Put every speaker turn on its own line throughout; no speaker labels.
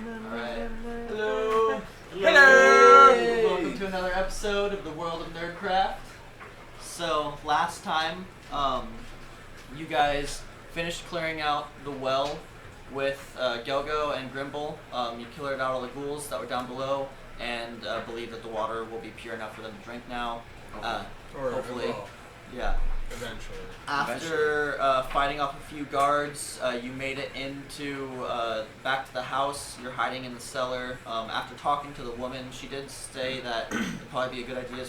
Alright. Hello.
Hello.
Welcome to another episode of the World of NerdCraft. So, last time, you guys finished clearing out the well with Gelgo and Grimble. You cleared out all the ghouls that were down below and believe that the water will be pure enough for them to drink now. Hopefully. Yeah.
Eventually.
After fighting off a few guards, you made it into back to the house. You're hiding in the cellar. After talking to the woman, she did say that it'd probably be a good idea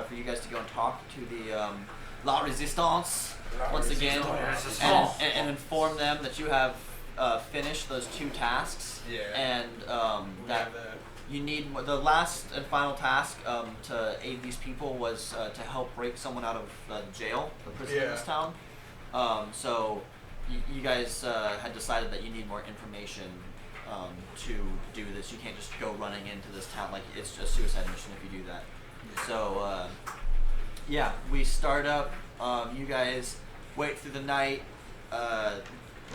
for you guys to go and talk to the La Resistance once again and inform them that you have finished those 2 tasks.
Yeah.
And that you need the last and final task to aid these people was to help break someone out of jail, the prison in this town. So you guys had decided that you need more information to do this. You can't just go running into this town like it's a suicide mission if you do that. Yeah. So yeah, we start up. You guys wait through the night.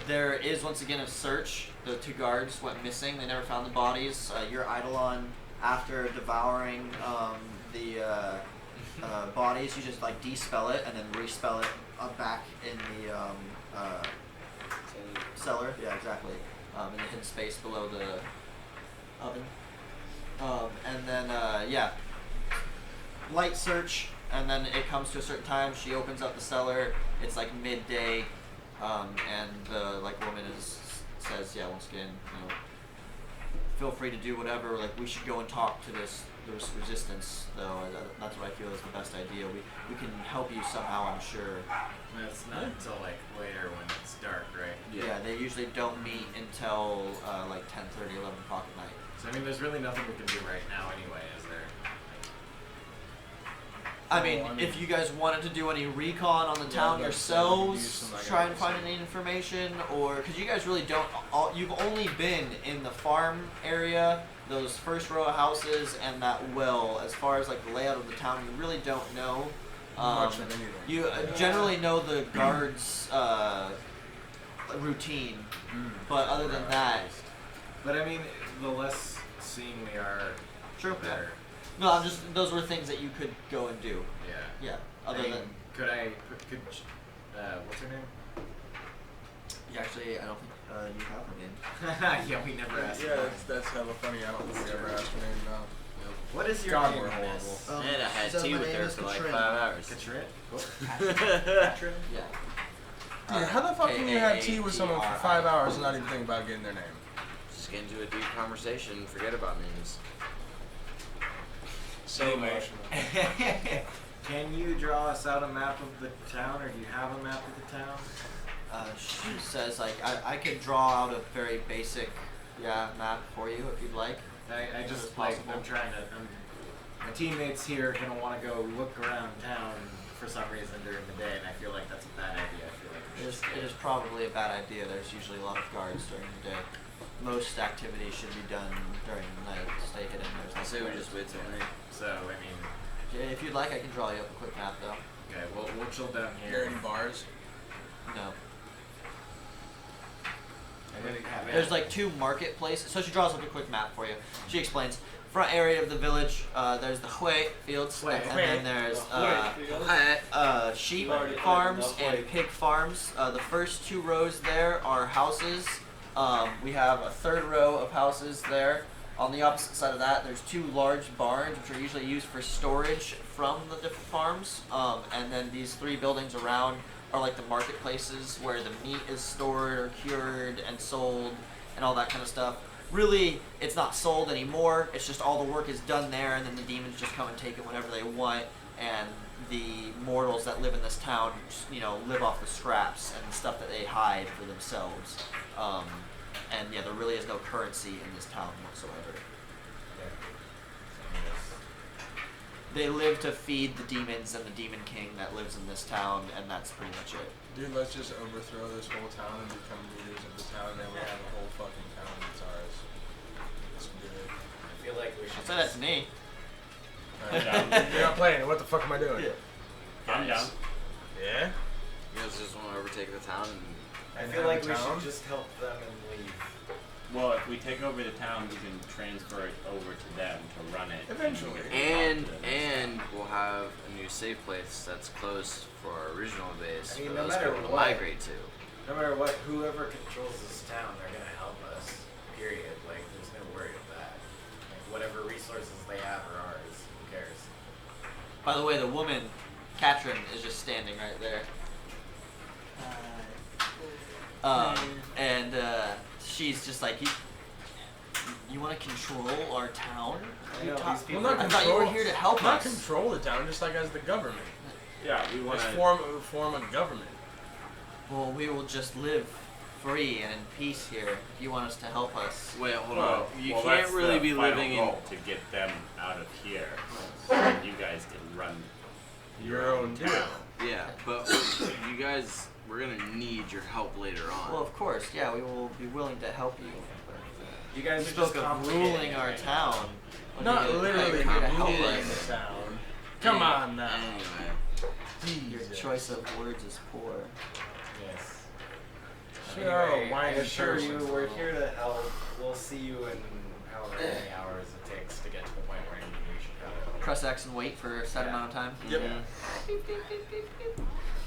There is once again a search. The 2 guards went missing. They never found the bodies. You're Eidolon. After devouring the bodies, you just like de-spell it and then re-spell it back in the cellar. Yeah, exactly. In the hidden space below the oven. And then yeah, light search. And then it comes to a certain time. She opens up the cellar. It's like midday. And the woman says, yeah, once again, feel free to do whatever. Like, we should go and talk to this resistance, though. That's what I feel is the best idea. We can help you somehow, I'm sure.
It's not until later when it's dark, right?
Yeah, they usually don't meet until 10:30, 11 o'clock at night.
So I mean, there's really nothing we can do right now anyway, is there?
I mean, if you guys wanted to do any recon on the town yourselves, try and find any information, or because you guys really don't, you've only been in the farm area, those first row of houses, and that well. As far as the layout of the town, you really don't know.
Much of anything.
You generally know the guards' routine, but other than that,
but I mean, the less seen we are,
true.
better.
No, those were things that you could go and do.
Yeah.
Yeah.
Could what's her name?
Actually, I don't think you have her name.
Yeah, we never asked.
Yeah, that's hella funny. I don't think we ever asked her name, no.
What is your
God,
name?
we're horrible.
And I had tea with her for like 5 hours.
Katrin?
Katrin? Yeah.
Dude, how the fuck can you have tea with someone for 5 hours and not even think about getting their name?
Just get into a deep conversation, forget about names.
So anyway, can you draw us out a map of the town, or do you have a map of the town?
She says I could draw out a very basic map for you if you'd like.
I just I'm trying to. My teammates here are gonna want to go look around town for some reason during the day, and I feel like that's a bad idea. I feel like
It is probably a bad idea. There's usually a lot of guards during the day. Most activities should be done during the night. Stay hidden.
I say we just wait till night.
So I mean,
Yeah, if you'd like, I can draw you up a quick map though.
okay, we'll chill down
Are there
here.
any bars?
No.
I didn't have
There's 2 marketplaces. So she draws up a quick map for you. She explains. Front area of the village, there's the Hui fields, and then there's sheep farms and pig farms. The first 2 rows there are houses. We have a 3rd row of houses there. On the opposite side of that, there's 2 large barns, which are usually used for storage from the different farms. And then these 3 buildings around are like the marketplaces where the meat is stored or cured and sold and all that kind of stuff. Really, it's not sold anymore. It's just all the work is done there, and then the demons just come and take it whenever they want. And the mortals that live in this town, live off the scraps and the stuff that they hide for themselves. And yeah, there really is no currency in this town whatsoever. They live to feed the demons and the demon king that lives in this town, and that's pretty much it.
Dude, let's just overthrow this whole town and become leaders of the town, and then we have a whole fucking town that's ours. Let's do it.
I feel like we should.
Say that to me.
You're not playing it. What the fuck am I doing?
Yeah.
I'm down.
Yeah?
You guys just want to overtake the town and
I feel like we should just help them and leave.
Well, if we take over the town, we can transfer it over to them to run it.
Eventually.
And we'll have a new safe place that's close for our original base
I mean,
for
no
those
matter
people to
what.
migrate to.
No matter what, whoever controls this town, they're gonna help us. Period. Like, there's no worry of that. Like, whatever resources they have are ours. Who cares?
By the way, the woman, Katrin, is just standing right there. And she's just like, you want to control our town?
I know, these people-
Well,
I thought you were here to help
not
us.
control the town, just like as the government.
Yeah, we want
Let's
to.
form a government.
Well, we will just live free and in peace here if you want us to help us.
Wait, hold
Well,
on. You
well,
can't
that's
really
the
be
final
living in.
goal, to get them out of here, so you guys can run
Your own town.
Yeah, but you guys, we're gonna need your help later on.
Well, of course, yeah, we will be willing to help you.
You
You
guys are
spoke
just
of
complicating
ruling our
it.
town. When
Not
you're
literally
here to help
ruling
us.
the town. Come on now.
Anyway,
Your
Jesus.
choice of words is poor.
Yes.
Sure,
Anyway,
why
I
is
assure
yours
you,
so
we're
small?
here to help. We'll see you in however many hours it takes to get to the point where you leave Chicago.
Press X and wait for a set
Yeah.
amount of time.
Yep.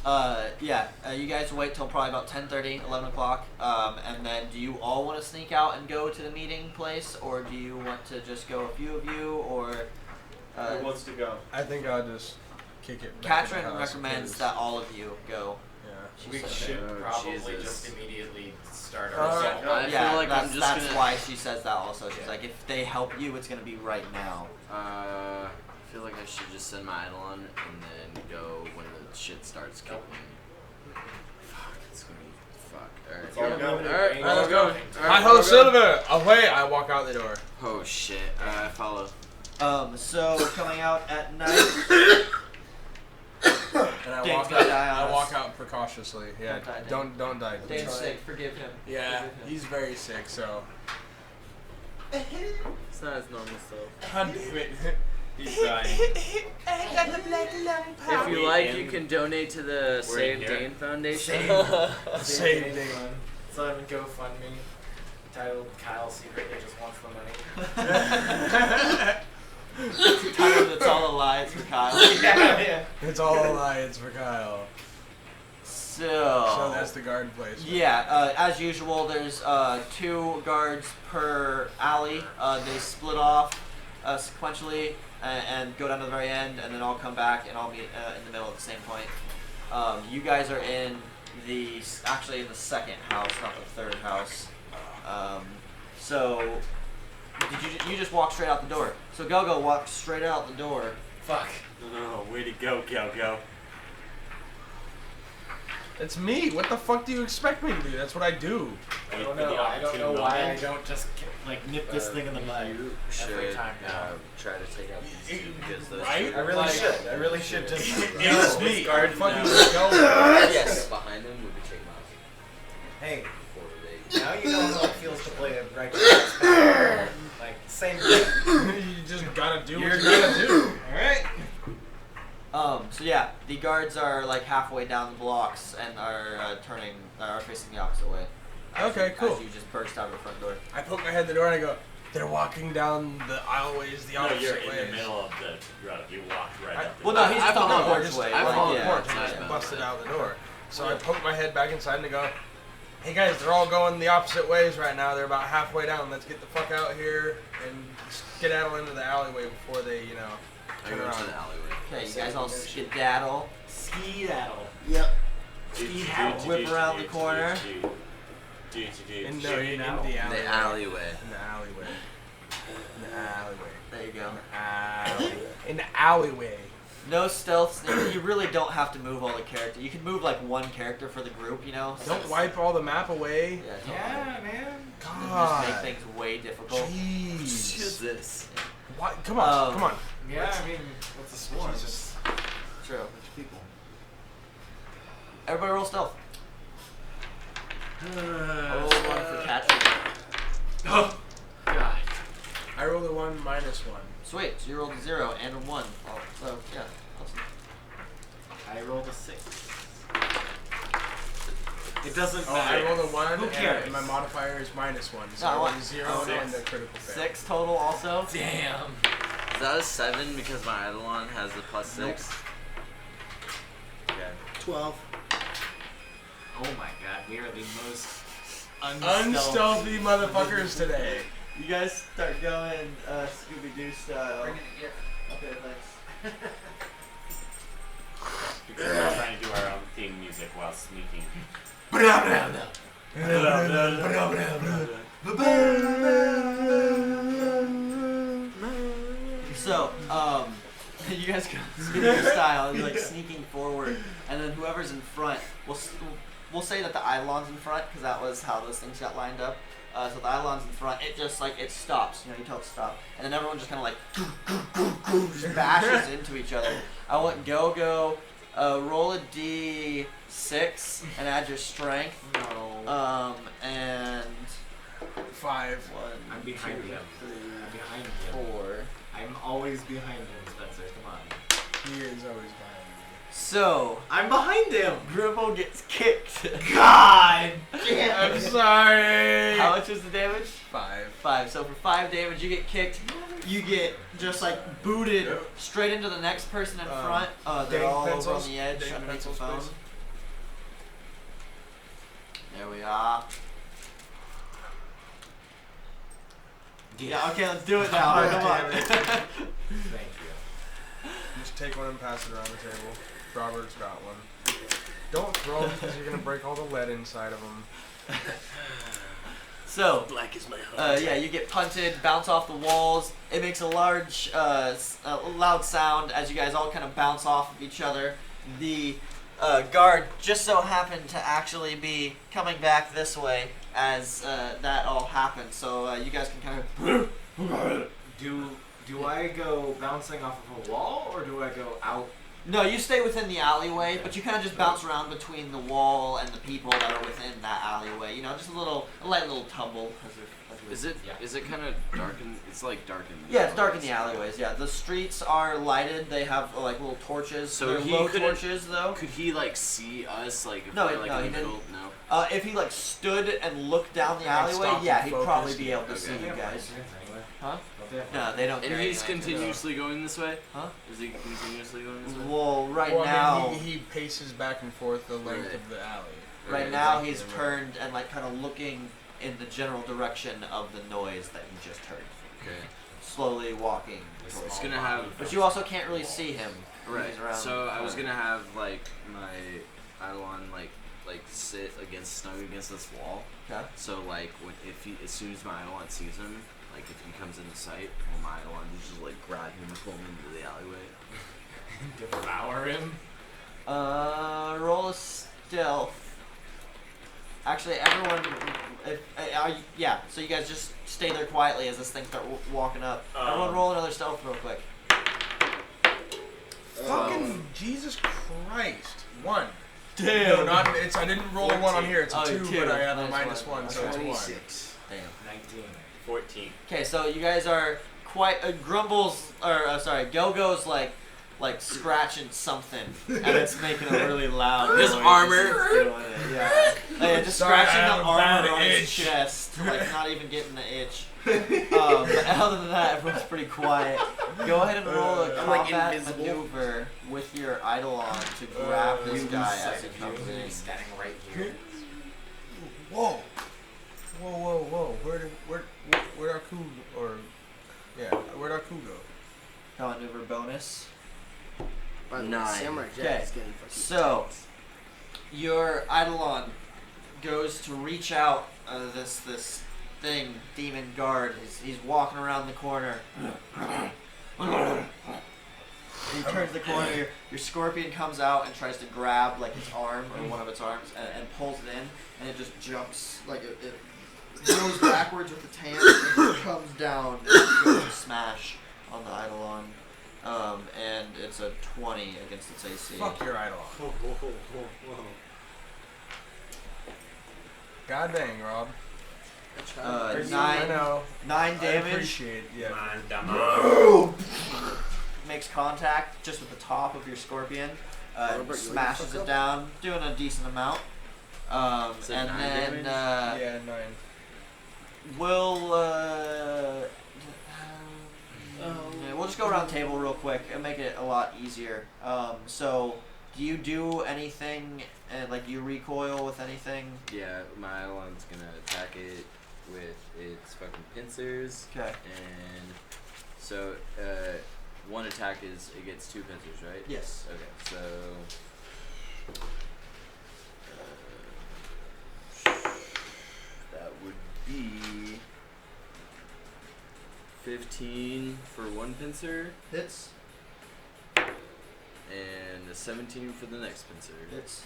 You guys wait till probably about 10:30, 11 o'clock, and then do you all want to sneak out and go to the meeting place, or do you want to just go a few of you, or...
Who wants to go?
I think I'll just kick it back to the
Katrin
house,
recommends
'cause-
that all of you go.
Yeah.
She
We
said
should
Oh,
probably
Jesus.
just immediately start
All
our
right.
assault.
I
Yeah,
feel like
that's,
I'm just
that's
gonna.
why she says that also. She's
Yeah.
like, if they help you, it's going to be right now.
I feel like I should just send my Eidolon and then go when the shit starts kicking. Fuck, it's gonna be fuck.
all
Alright.
go.
Alright,
Ain't
let's
no
go.
going.
Hi ho, Silver! Away! I walk out the door.
Oh shit. I follow.
So coming out at night.
And I
Dane's
walk
gonna
out.
die on
I
us.
walk out precautiously. Yeah.
Don't die, Dane.
Don't die. please.
Dane's sick. Forgive him.
Yeah,
Forgive him.
he's very sick. So.
It's not as normal stuff.
God damn it.
He's dying.
If you like, you can donate to the
We're
Save
in here.
Dane Foundation.
Same thing.
So I'm GoFundMe titled Kyle secretly just wants the money.
Titled It's All a Lie, it's for Kyle.
yeah.
It's all a lie. It's for Kyle. So that's the guard place.
Yeah, as usual, there's 2 guards per alley. They split off sequentially and go down to the very end, and then all come back and all meet in the middle at the same point. You guys are in actually in the second house, not the third house. So you just walk straight out the door. So Go-Go walks straight out the door.
Fuck.
Oh, way to go, Go.
It's me. What the fuck do you expect me to do? That's what I do.
I don't know. I don't know why I don't just like nip this thing in the bud
You
every
should
time now.
try to take out these two because those
Right?
two
I really
Like-
should. I really should just.
It's me.
Guard
I'm fucking
now.
go.
Yes.
behind him would be taken off
Hey,
before they.
now you know how it feels to play a righteous man. Like same thing.
You just gotta do
You're
what you gotta do.
Alright.
So yeah, the guards are like halfway down the blocks and are facing the opposite way.
Okay, cool.
As you just burst out of the front door.
I poke my head in the door and I go, they're walking down the aisleways, the
No,
opposite
you're in
ways.
the middle of the road. You walked right up.
Well, no, he's just on the
I
porch way.
I
like,
found the
yeah,
porch and
yeah.
just busted out the door. So I poke my head back inside and I go, hey guys, they're all going the opposite ways right now. They're about halfway down. Let's get the fuck out here and skedaddle into the alleyway before they,
I
turn
go
around.
to the alleyway.
Okay, you guys all skedaddle.
Skedaddle.
Yep.
Skedaddle.
Whip around the corner.
In the alleyway.
The alleyway.
In the alleyway. In the alleyway.
There you go.
In the alleyway.
No stealth. You really don't have to move all the characters. You can move like one character for the group, so
Don't wipe all the map away.
Yeah, don't
Yeah, man.
just make
God.
things way difficult.
Jeez.
this?
What? Come on, come on.
Yeah, I mean, what's a swarm?
Jesus.
True. Everybody roll stealth. Roll 1 for Katrin.
Oh, God.
I rolled a 1 minus 1.
Sweet. So you rolled a 0 and a 1. Oh, so yeah. Awesome.
I rolled a 6. It doesn't
Oh,
matter.
I rolled a 1,
Who cares?
and my modifier is -1, so
No,
I rolled
what?
a 0
Oh,
and a critical fail.
6 total also.
Damn.
Is that a 7 because my Eidolon has a +6? Okay.
12.
Oh my god, we are the most
Unstealthy motherfuckers today.
You guys start going Scooby-Doo style. Okay, thanks.
Because we're trying to do our own theme music while sneaking.
So, you guys go Scooby-Doo style, you're like sneaking forward, and then whoever's in front, we'll say that the Eidolon's in front, because that was how those things got lined up. So the Eidolon's in front, it just like, it stops, you tell it to stop, and then everyone just kind of like, just bashes into each other. I want Go-Go, roll a D6, and add your strength,
No.
and
5.
1,
I'm behind
2,
him.
3,
I'm behind him.
4.
I'm always behind him, Spencer. Come on.
He is always behind me.
So,
I'm behind him.
Grimble gets kicked.
God.
I'm sorry.
How much is the damage?
5.
5. So for 5 damage, you get kicked. You get just like booted straight into the next person in front. They're
dang
all over on
pencils.
the edge
Dang
underneath the
pencils,
phone.
please.
There we are. Yeah, okay, let's do it now.
God
Come
damn
on.
it.
Thank you.
Just take one and pass it around the table. Robert's got one. Don't throw them because you're going to break all the lead inside of them.
So,
Black is my heart.
yeah, you get punted, bounce off the walls. It makes a large, loud sound as you guys all kind of bounce off of each other. The guard just so happened to actually be coming back this way as that all happened. So you guys can kind of.
Do I go bouncing off of a wall or do I go out?
No, you stay within the alleyway, but you kind of just bounce around between the wall and the people that are within that alleyway. Just a light little tumble.
Is it kind of dark in? It's like dark in.
Yeah, it's dark in the alleyways. Yeah, the streets are lighted. They have like little torches.
So
They're
he
low
couldn't-
torches though.
Could he like see us like if
No,
we're like
no,
in
he
the middle?
didn't.
No.
If he like stood and looked down the
Like,
alleyway,
stopped
yeah,
and
he'd
focused.
probably be able to
Okay.
see you guys.
Anyway.
Huh?
Don't they have
No, they don't.
And
carry
he's
lanterns.
continuously going this way.
Huh?
Is he continuously going this way?
Well, right
Well,
now,
I mean, he paces back and forth the length of the alley.
right
Right,
now
exactly.
he's turned and like kind of looking in the general direction of the noise that you just heard.
Okay.
Slowly walking.
It's
towards
It's
you.
gonna have.
But you also can't really see him.
Right.
He's around
So
the
I was
corner.
gonna have like my Eidolon like sit snug against this wall.
Okay.
So like as soon as my Eidolon sees him, like if he comes into sight, well, my Eidolon just like grab him and pull him into the alleyway.
Devour him.
Roll a stealth. Actually, everyone, yeah. So you guys just stay there quietly as this thing start walking up. Everyone, roll another stealth real quick.
Fucking Jesus Christ. 1.
Damn.
No, not it's. I didn't roll a 1 on here. It's a
Oh,
2,
two.
but I have a
Minus
-1,
one.
so it's 1.
26.
Damn.
19.
14.
Okay, so you guys are quite Grumbles, or sorry, Go-Go's like scratching something, and it's making a really loud
His
noise.
armor.
It's doing it, yeah. Like, just
Sorry,
scratching
I
the
have a bad
armor on his
itch.
chest, like not even getting the itch. But other than that, everyone's pretty quiet. Go ahead and roll a
I'm, like,
combat
invisible.
maneuver with your Eidolon to grab this
We
guy
lose sight
as he
of
comes
you.
in.
He's standing right here.
Whoa. Whoa. Where'd our coup, where'd our coup go?
Combat maneuver bonus.
By the way,
9.
Samurai Jack
Okay,
is getting fucking
so-
tanked.
Your Eidolon goes to reach out this thing, demon guard. He's walking around the corner. He turns the corner. Your scorpion comes out and tries to grab like its arm or one of its arms and pulls it in, and it just jumps like it goes backwards with the tail and comes down and goes to smash on the Eidolon. And it's a 20 against its AC.
Fuck your idol. God dang, Rob. I
Nine
know. I
damage.
appreciate it. Yeah.
Makes contact just with the top of your scorpion.
Robert, you
Smashes
fuck
it
up?
down, doing a decent amount.
So
and
9
then
damage?
Yeah, 9.
we'll yeah, we'll just go around the table real quick and make it a lot easier. So do you do anything? Like you recoil with anything?
Yeah, my Eidolon's gonna attack it with its fucking pincers.
Okay.
And so, one attack is it gets 2 pincers, right?
Yes.
Okay, so that would be 15 for 1 pincer
Hits.
and a 17 for the next pincer.
Hits.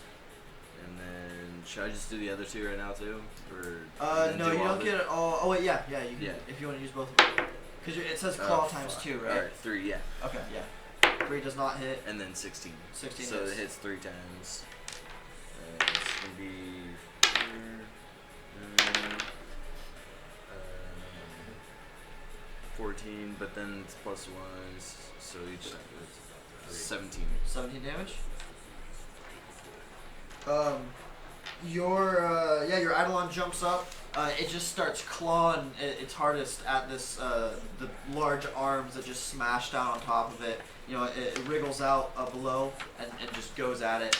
And then should I just do the other 2 right now too, or
No,
do
you
all
don't
of
get it all. Oh wait, yeah, you can.
Yeah.
If you want to use both of them, because it says claw times
fuck.
2, right?
Alright, 3, yeah.
Okay, yeah. 3 does not hit.
And then 16.
16
So
hits.
it hits 3 times. It's gonna be 14, but then it's plus 1, so each time it's 17.
17 damage. Your Eidolon jumps up. It just starts clawing its hardest at this the large arms that just smash down on top of it. You know, it wriggles out below and just goes at it,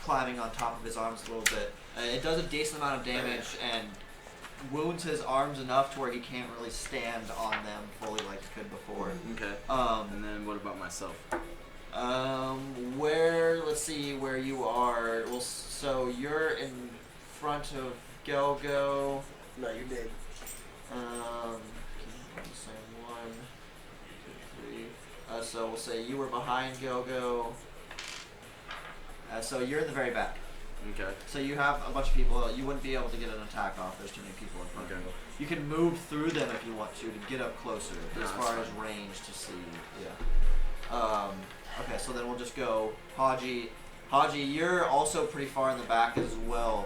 climbing on top of his arms a little bit. It does a decent amount of damage and wounds his arms enough to where he can't really stand on them fully like he could before.
Okay. And then what about myself?
Let's see where you are. Well, so you're in front of Gelgo.
No, you're dead.
Say 1, 2, 3. So we'll say you were behind Gelgo. So you're in the very back.
Okay.
So you have a bunch of people. You wouldn't be able to get an attack off. There's too many people in front of you. You can move through them if you want to get up closer,
No,
as
that's
far as
fine.
range to see. Yeah. Okay, so then we'll just go Haji. Haji, you're also pretty far in the back as well.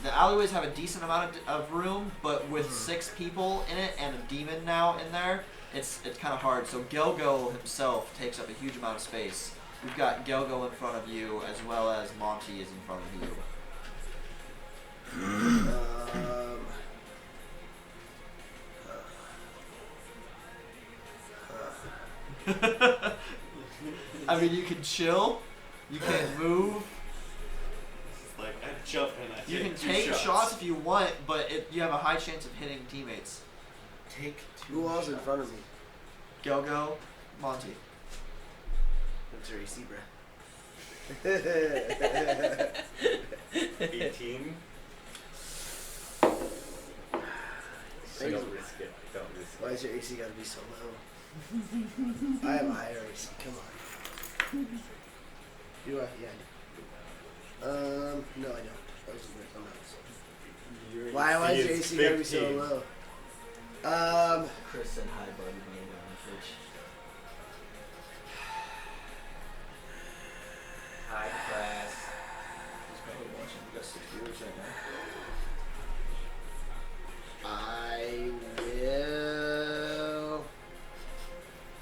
The alleyways have a decent amount of room, but with 6 people in it and a demon now in there, it's kind of hard. So Gelgo himself takes up a huge amount of space. We've got Gelgo in front of you as well as Monty is in front of you. I mean, you can chill, you can move,
It's like I jump and I
you can
take 2
take shots if you want, but you have a high chance of hitting teammates.
Take 2
Who else in front of me?
Gelgo, Monty.
What's your AC, bruh?
18. Don't risk it. Don't risk
Why
it.
is your AC gotta be so low? I have a higher AC. Come on. Do I? Yeah, I do. No, I don't. I was just I'm not.
Your
Why is your AC gotta be so
15.
low?
Chris said hi, buddy, when you were on the fridge. Hi, class. He's probably watching. We got 6 viewers right now.
I will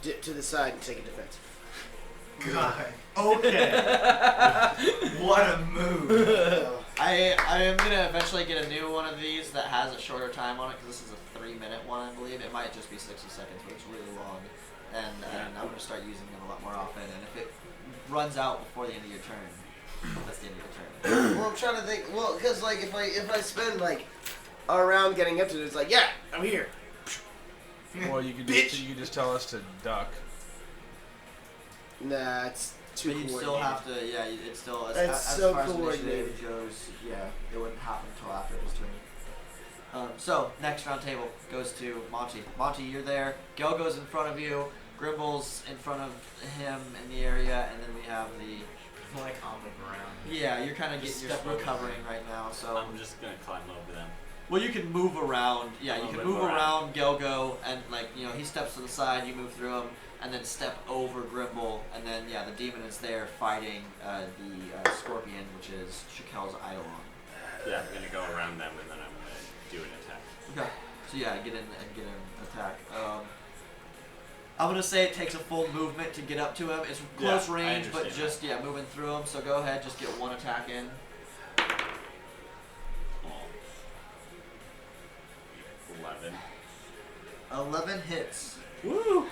dip to the side and take a defensive.
God. Okay. What a move. I am gonna eventually get a new one of these that has a shorter time on it because this is a 3-minute one, I believe. It might just be 60 seconds, but it's really long, and I'm gonna start using them a lot more often. And if it runs out before the end of your turn, that's the end of your turn.
Well, I'm trying to think. Well, because like if I spend like a round getting up to it, it's like yeah, I'm here.
Well, you could just tell us to duck.
Nah, it's too
But you still
coordinated.
have to, yeah. It's still as
It's so
far as
coordinated.
initiative goes. Yeah, it wouldn't happen until after his turn. So next round table goes to Monty. Monty, you're there. Gel goes in front of you. Grimble's in front of him in the area, and then we have the.
I'm like on the ground.
Yeah, you're kind of
Just
getting, you're
step over
recovering right now. So.
I'm just gonna climb over them.
Well, you can move around. Yeah, you
A
can
little bit
move
more
around Gelgo, and he steps to the side. You move through him, and then step over Grimble, and then the demon is there fighting the scorpion, which is Shakel's Eidolon.
Yeah, I'm gonna go around them and then I'm gonna do an attack.
Okay. So yeah, get in and get an attack. I'm gonna say it takes a full movement to get up to him. It's close
Yeah, I
range, but
understand
just moving through him. So go ahead, just get one attack in.
11.
11 hits.
Woo!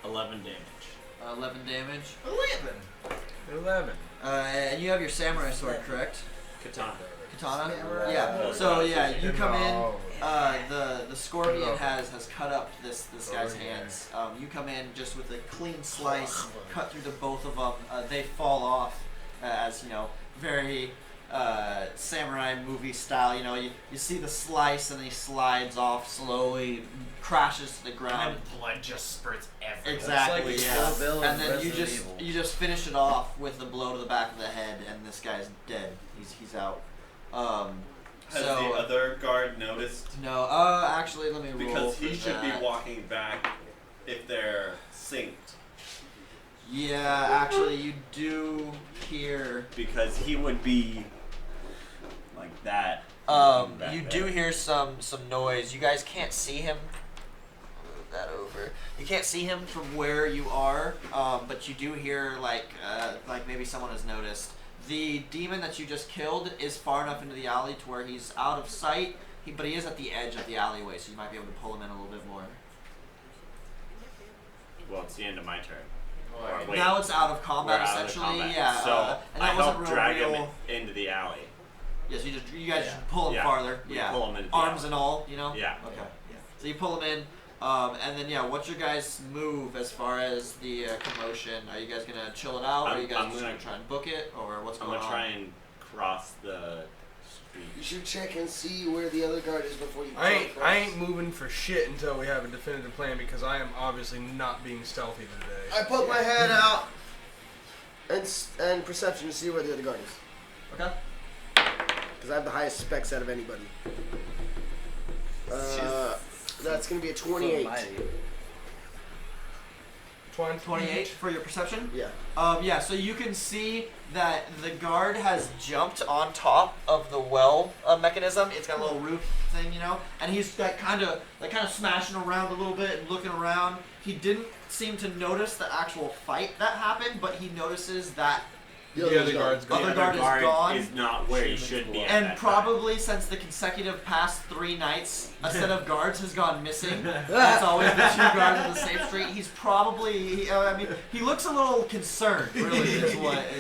Damage.
11 damage.
11.
And you have your samurai sword, correct?
Katana.
Katana?
Samurai.
Yeah. So yeah, you come in.
Oh.
The scorpion has cut up this guy's hands. You come in just with a clean slice, cut through the both of them. They fall off as very samurai movie style. You see the slice and he slides off slowly, crashes to the ground.
And blood just spurts everywhere.
Exactly.
It's like
Yeah.
Kill Bill
And
in
then you
Resident Evil.
just finish it off with a blow to the back of the head, and this guy's dead. He's out.
Has the other guard noticed?
No, actually, let me roll.
Because he
for
should be
that.
walking back if they're synced.
Yeah, actually, you do hear.
Because he would be like that. back
You
there.
do hear some noise. You guys can't see him. Move that over. You can't see him from where you are, but you do hear like maybe someone has noticed. The demon that you just killed is far enough into the alley to where he's out of sight. But he is at the edge of the alleyway, so you might be able to pull him in a little bit more.
Well, it's the end of my turn.
Alright.
Wait,
Now it's out of combat,
we're out of
essentially.
combat.
Yeah.
So
and
I
that wasn't
help
real.
drag
real...
him into the alley.
Yes, you guys
Yeah.
just pull him
Yeah.
farther.
We
Yeah.
pull him into the
Arms
alley.
and all,
Yeah.
Okay. Yeah. So you pull him in, and then what's your guys' move as far as the commotion? Are you guys gonna chill it out? Or are you guys
I'm
just
gonna-
gonna try and book it, or what's
I'm
going
gonna
on?
try and cross the street.
You should check and see where the other guard is before you.
I ain't moving for shit until we have a definitive plan because I am obviously not being stealthy today.
I poke my head out and perception to see where the other guard is.
Okay.
Because I have the highest specs out of anybody. That's gonna be a 28.
28 for your perception.
Yeah.
So you can see that the guard has jumped on top of the well mechanism. It's got a little roof thing, and he's kind of smashing around a little bit and looking around. He didn't seem to notice the actual fight that happened, but he notices that
The
The
other
other guard's
The
gone.
Other
other
guard is gone.
is not where he should be at
and
that
probably since the consecutive past 3 nights, a set of guards has gone missing. That's always the 2 guards on the same street. He's probably, he looks a little concerned, really, is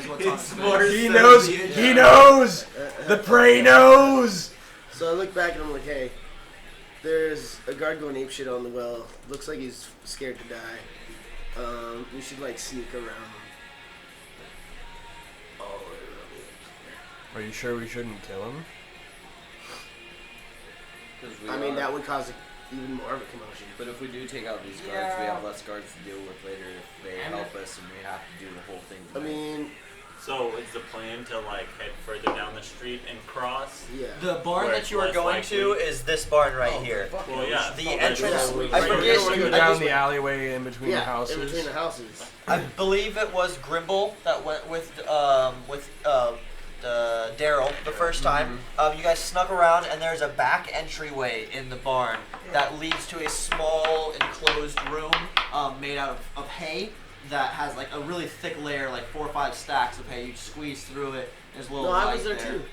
what's on his
more
face.
He knows. He knows. The prey knows.
So I look back and I'm like, hey, there's a guard going apeshit on the well. Looks like he's scared to die. We should sneak around.
Are you sure we shouldn't kill him?
I mean, that would cause even more of a commotion.
But if we do take out these guards, we have less guards to deal with later if they help us and we have to do the whole thing.
I mean,
So is the plan to head further down the street and cross?
yeah.
The barn
Where
that
it's
you are
less
going to
likely.
is this barn right here.
Well, yeah.
The
Oh,
entrance-
yeah.
I
So
forget-
we're gonna go
I
down
just-
the alleyway in between the
Yeah,
houses.
in between the houses.
I believe it was Grimble that went with Daryl the first time. You guys snuck around, and there's a back entryway in the barn that leads to a small enclosed room made out of hay that has a really thick layer, 4 or 5 stacks of hay. You squeeze through it. There's a little
No, I
light
was there too.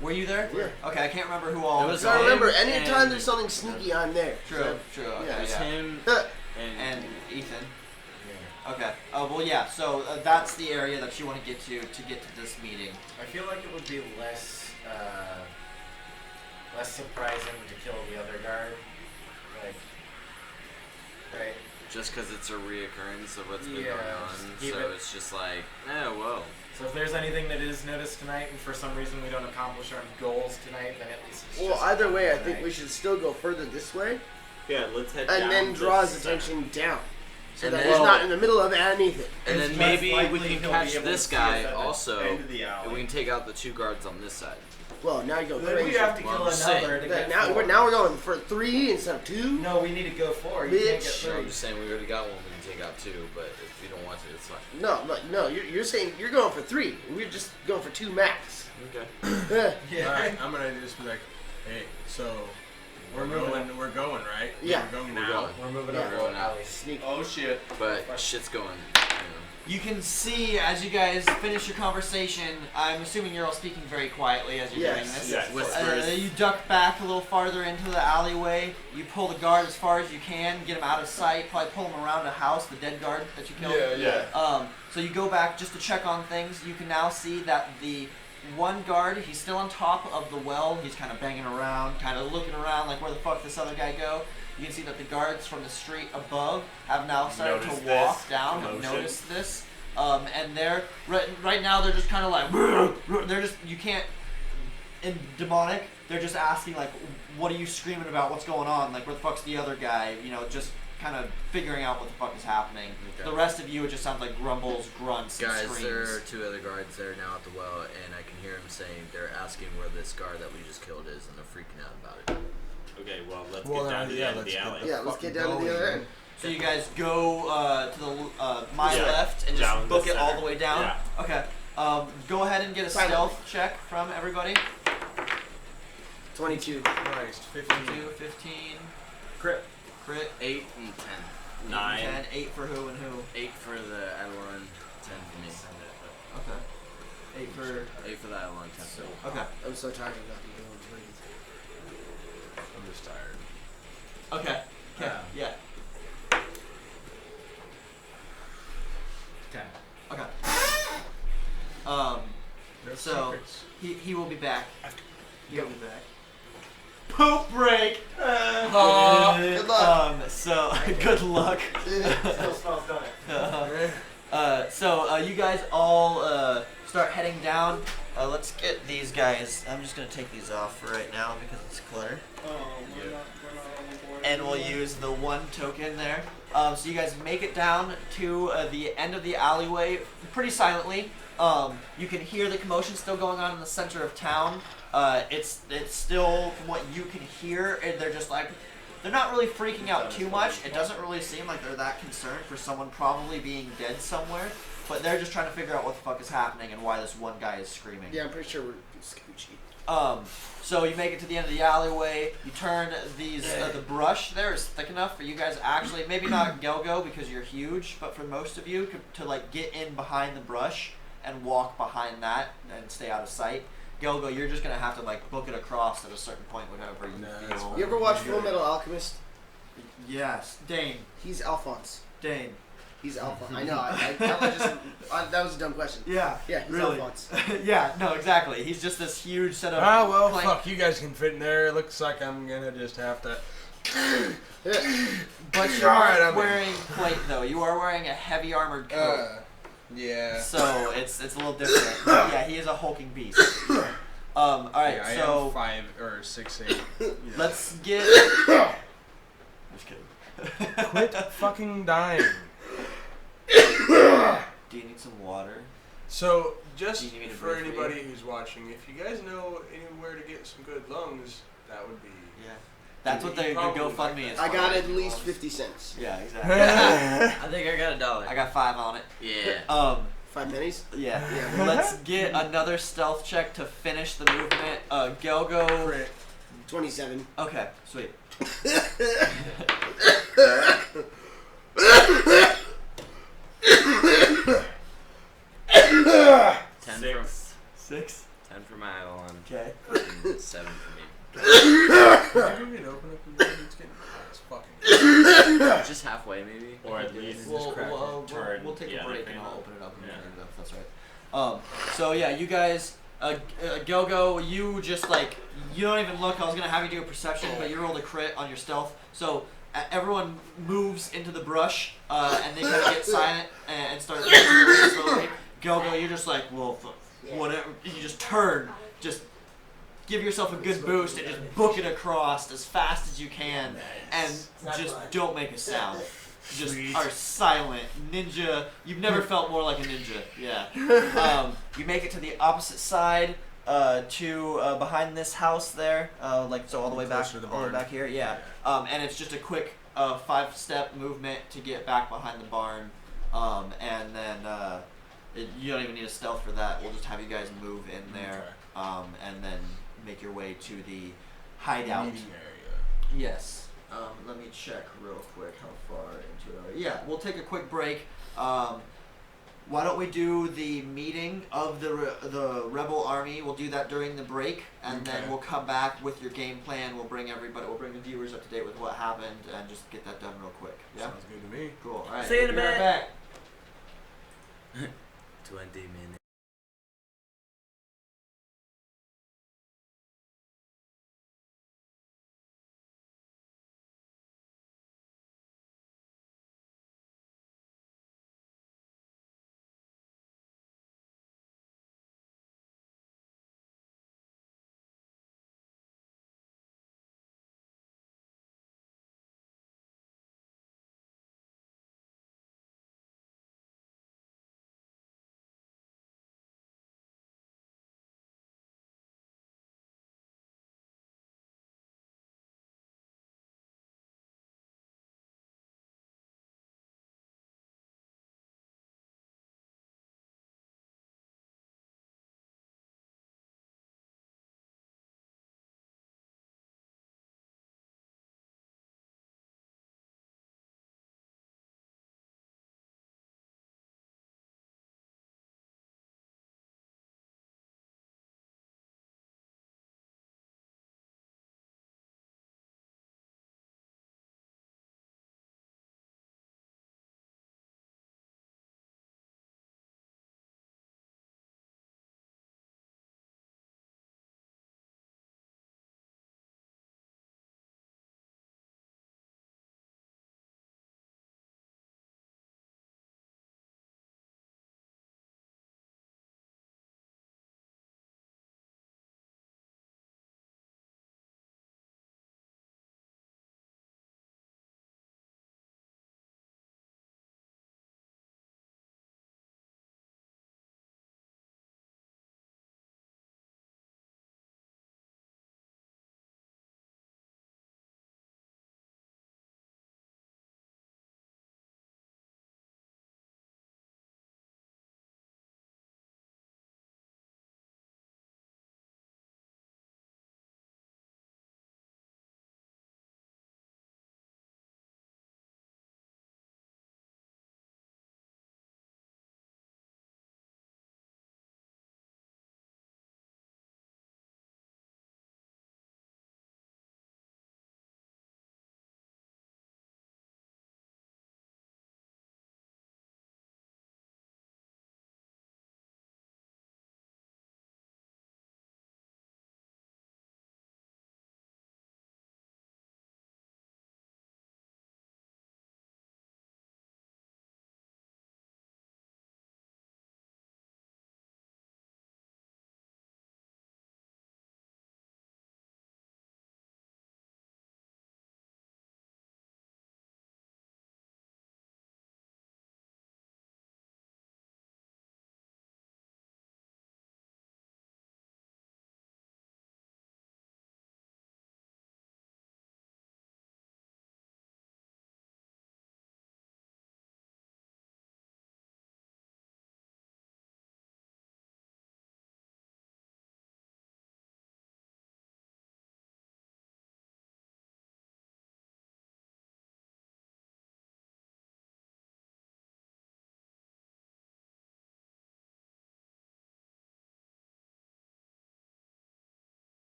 Were you there?
Yeah.
Okay, I can't remember who all was
So I remember,
there.
anytime
and-
there's something sneaky, I'm there.
True, true. Okay,
Yeah,
It's
yeah.
him
And Ethan. Okay. Well, yeah. So that's the area that you want to get to this meeting.
I feel like it would be less surprising to kill the other guard. Right?
Just because it's a reoccurrence of what's been
Yeah,
going on,
just keep
so
it-
it's just like, whoa.
So if there's anything that is noticed tonight and for some reason we don't accomplish our goals tonight, then at least it's
Well,
just
either way, I
tonight.
think we should still go further this way
Yeah, let's head down.
and then
to
draw his
center.
attention down. So
And
that
then-
he's not in the middle of anything.
And
It's
then
less
maybe
likely
we can
he'll be
catch
able
this
to see us
guy
at the
also,
end of the
and
alley.
we can take out the 2 guards on this side.
Well, now you go
Then
crazy.
we have to
Well,
kill
I'm just saying.
another to
That-
get
now,
4.
we're going for 3 instead of 2.
No, we need to go 4. You can't get
Bitch.
No,
3.
I'm just saying we already got one, we can take out 2, but if you don't want to, it's fine.
No. You're saying you're going for 3. We're just going for 2 max.
Okay.
Yeah.
All right, I'm gonna just be like, hey, so we're going, right?
Yeah.
We're going.
We're moving
Yeah.
over to an alley.
Sneak.
Oh shit.
But shit's going.
You can see as you guys finish your conversation. I'm assuming you're all speaking very quietly as you're doing this.
Yes.
Whispers.
You duck back a little farther into the alleyway. You pull the guard as far as you can, get him out of sight. Probably pull him around the house, the dead guard that you killed.
Yeah.
So you go back just to check on things. You can now see that the one guard, he's still on top of the well. He's kind of banging around, kind of looking around like where the fuck this other guy go. You can see that the guards from the street above have now started to
Noticed
walk
this
down, have
commotion.
noticed this. And they're, right now they're just kind of like, they're just, you can't, in demonic, they're just asking like, what are you screaming about? What's going on? Like, where the fuck's the other guy? You know, just kind of figuring out what the fuck is happening.
Okay.
The rest of you, it just sounds like grumbles, grunts, and
Guys,
screams.
there are 2 other guards there now at the well, and I can hear them saying they're asking where this guard that we just killed is, and they're freaking out about it.
Okay, well, let's get down to the end of the alley.
Yeah, let's get down to the other end.
So you guys go to the my
Yeah.
left and
Down
just
the
book it all
center.
the way down.
Yeah.
Okay. Go ahead and get a stealth check from everybody.
22.
Nice. 15.
2, 15,
Crit.
crit,
8 and 10.
9.
10, 8 for who and who?
8 for the Eidolon, 10 for me.
Okay. 8 for.
8 for the Eidolon, 10 for me.
Okay.
I'm so tired of not being able to breathe.
I'm just tired.
Okay. Okay. Yeah.
10.
Okay.
No
So-
secrets.
He will be back. He will be back. Poop break.
Good luck.
So good luck.
Still smells donut.
So you guys all start heading down. Let's get these guys. I'm just gonna take these off for right now because it's clutter. And we'll use the 1 token there. So you guys make it down to the end of the alleyway pretty silently. You can hear the commotion still going on in the center of town. It's still, from what you can hear, they're just like, they're not really freaking out too much. It doesn't really seem like they're that concerned for someone probably being dead somewhere. But they're just trying to figure out what the fuck is happening and why this one guy is screaming.
Yeah, I'm pretty sure we're Scoochie.
So you make it to the end of the alleyway. You turn these. The brush there is thick enough for you guys actually, maybe not Gelgo because you're huge, but for most of you to like get in behind the brush and walk behind that and stay out of sight. Gelgo, you're just gonna have to like book it across at a certain point, whatever you
that's
feel.
You ever watch Full Metal Alchemist?
Yes, Dane.
He's Alphonse.
Dane.
He's Alphonse. I know. That was a dumb question.
Yeah.
Yeah, he's
really.
Alphonse.
Yeah. No, exactly. He's just this huge set of.
Ah, well,
plank-
fuck. You guys can fit in there. It looks like I'm gonna just have to.
But you
Alright,
aren't
I'm in.
wearing plate though. You are wearing a heavy armored coat.
Yeah.
So it's a little different. Yeah, he is a hulking beast. All right,
Yeah, I
so
am 5 or 6'8".
let's get. Just kidding.
Quit fucking dying.
Do you need some water?
So, just
Do you need me to
for
breathe for
anybody who's watching, if you guys know anywhere to get some good lungs, that would be.
Yeah. That's what the
Probably
GoFundMe
like
is.
I
for.
got at least 50 cents.
Yeah, exactly.
I think I got $1.
I got 5 on it.
Yeah.
5 pennies?
Yeah.
Yeah.
Let's get another stealth check to finish the movement. Gelgo.
Crit.
27.
Okay, sweet.
10
6.
6.
10 for my Eidolon,
Okay.
and 7 for me.
Could you go get open up the door? It's getting hot as fucking.
Just halfway, maybe.
Or at least turn
We'll take
the
a
other
break
thing
and I'll
on.
open it up and
Yeah.
end it up, if that's right. So yeah, you guys, Gelgo, you just like, you don't even look. I was gonna have you do a perception, but you rolled a crit on your stealth. So everyone moves into the brush, and they kind of get silent and start moving really slowly. Gelgo, you're just like, well, whatever. You just turn, just give yourself a good boost and just book it across as fast as you can, and just don't make a sound. Just are silent. Ninja, you've never felt more like a ninja. Yeah. You make it to the opposite side, to behind this house there, like so all the way back,
Closer to the
all the way
barn.
back here. Yeah. And it's just a quick 5-step movement to get back behind the barn, and then you don't even need a stealth for that. We'll just have you guys move in there, and then make your way to the hideout.
Meeting area.
Yes. let me check real quick how far into it. Yeah, we'll take a quick break. Why don't we do the meeting of the rebel army? We'll do that during the break, and then we'll come back with your game plan. We'll bring everybody. We'll bring the viewers up to date with what happened, and just get that done real quick. Yeah.
Sounds good to me.
Cool. All right.
See you in a
We'll be right
bit.
back.
20 minutes.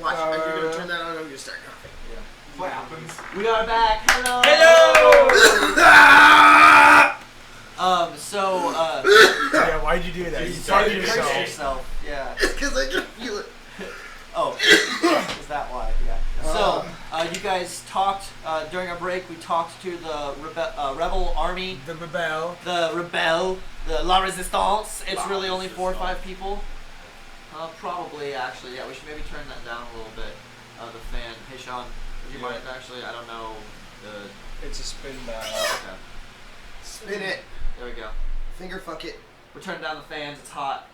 Watch, you're gonna turn that on. I'm gonna start coughing.
What happens?
We are back. Hello.
Yeah, why'd you do that? You
You
targeted
cursed
yourself.
yourself. Yeah.
It's because I can feel it.
Oh, is that why? Yeah. So, you guys talked during our break. We talked to the rebel army,
The rebel.
the La Resistance. It's really only 4 or 5 people. Probably, actually. Yeah, we should maybe turn that down a little bit. The fan. Hey, Sean, would you mind actually? I don't know.
It's a spin dial.
Okay.
Spin it.
There we go.
Finger fuck it.
We're turning down the fans. It's hot.